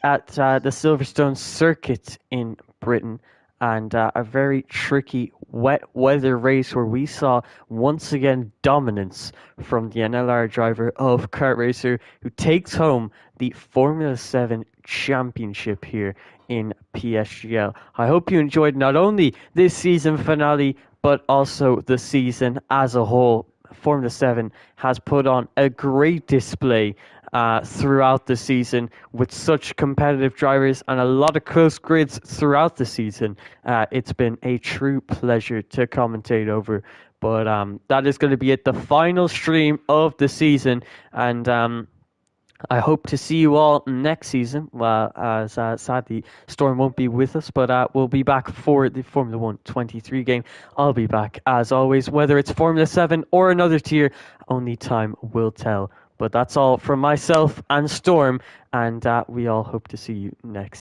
at the Silverstone circuit in Britain, and a very tricky wet weather race where we saw once again dominance from the NLR driver of Kart Racer, who takes home the Formula 7 championship here in PSGL. I hope you enjoyed not only this season finale, but also the season as a whole. Formula 7 has put on a great display throughout the season with such competitive drivers and a lot of close grids throughout the season. It's been a true pleasure to commentate over. But that is going to be it, the final stream of the season. And I hope to see you all next season. Well, as sadly, Storm won't be with us, but we'll be back for the Formula 1 23 game. I'll be back, as always, whether it's Formula 7 or another tier, only time will tell. But that's all from myself and Storm, and we all hope to see you next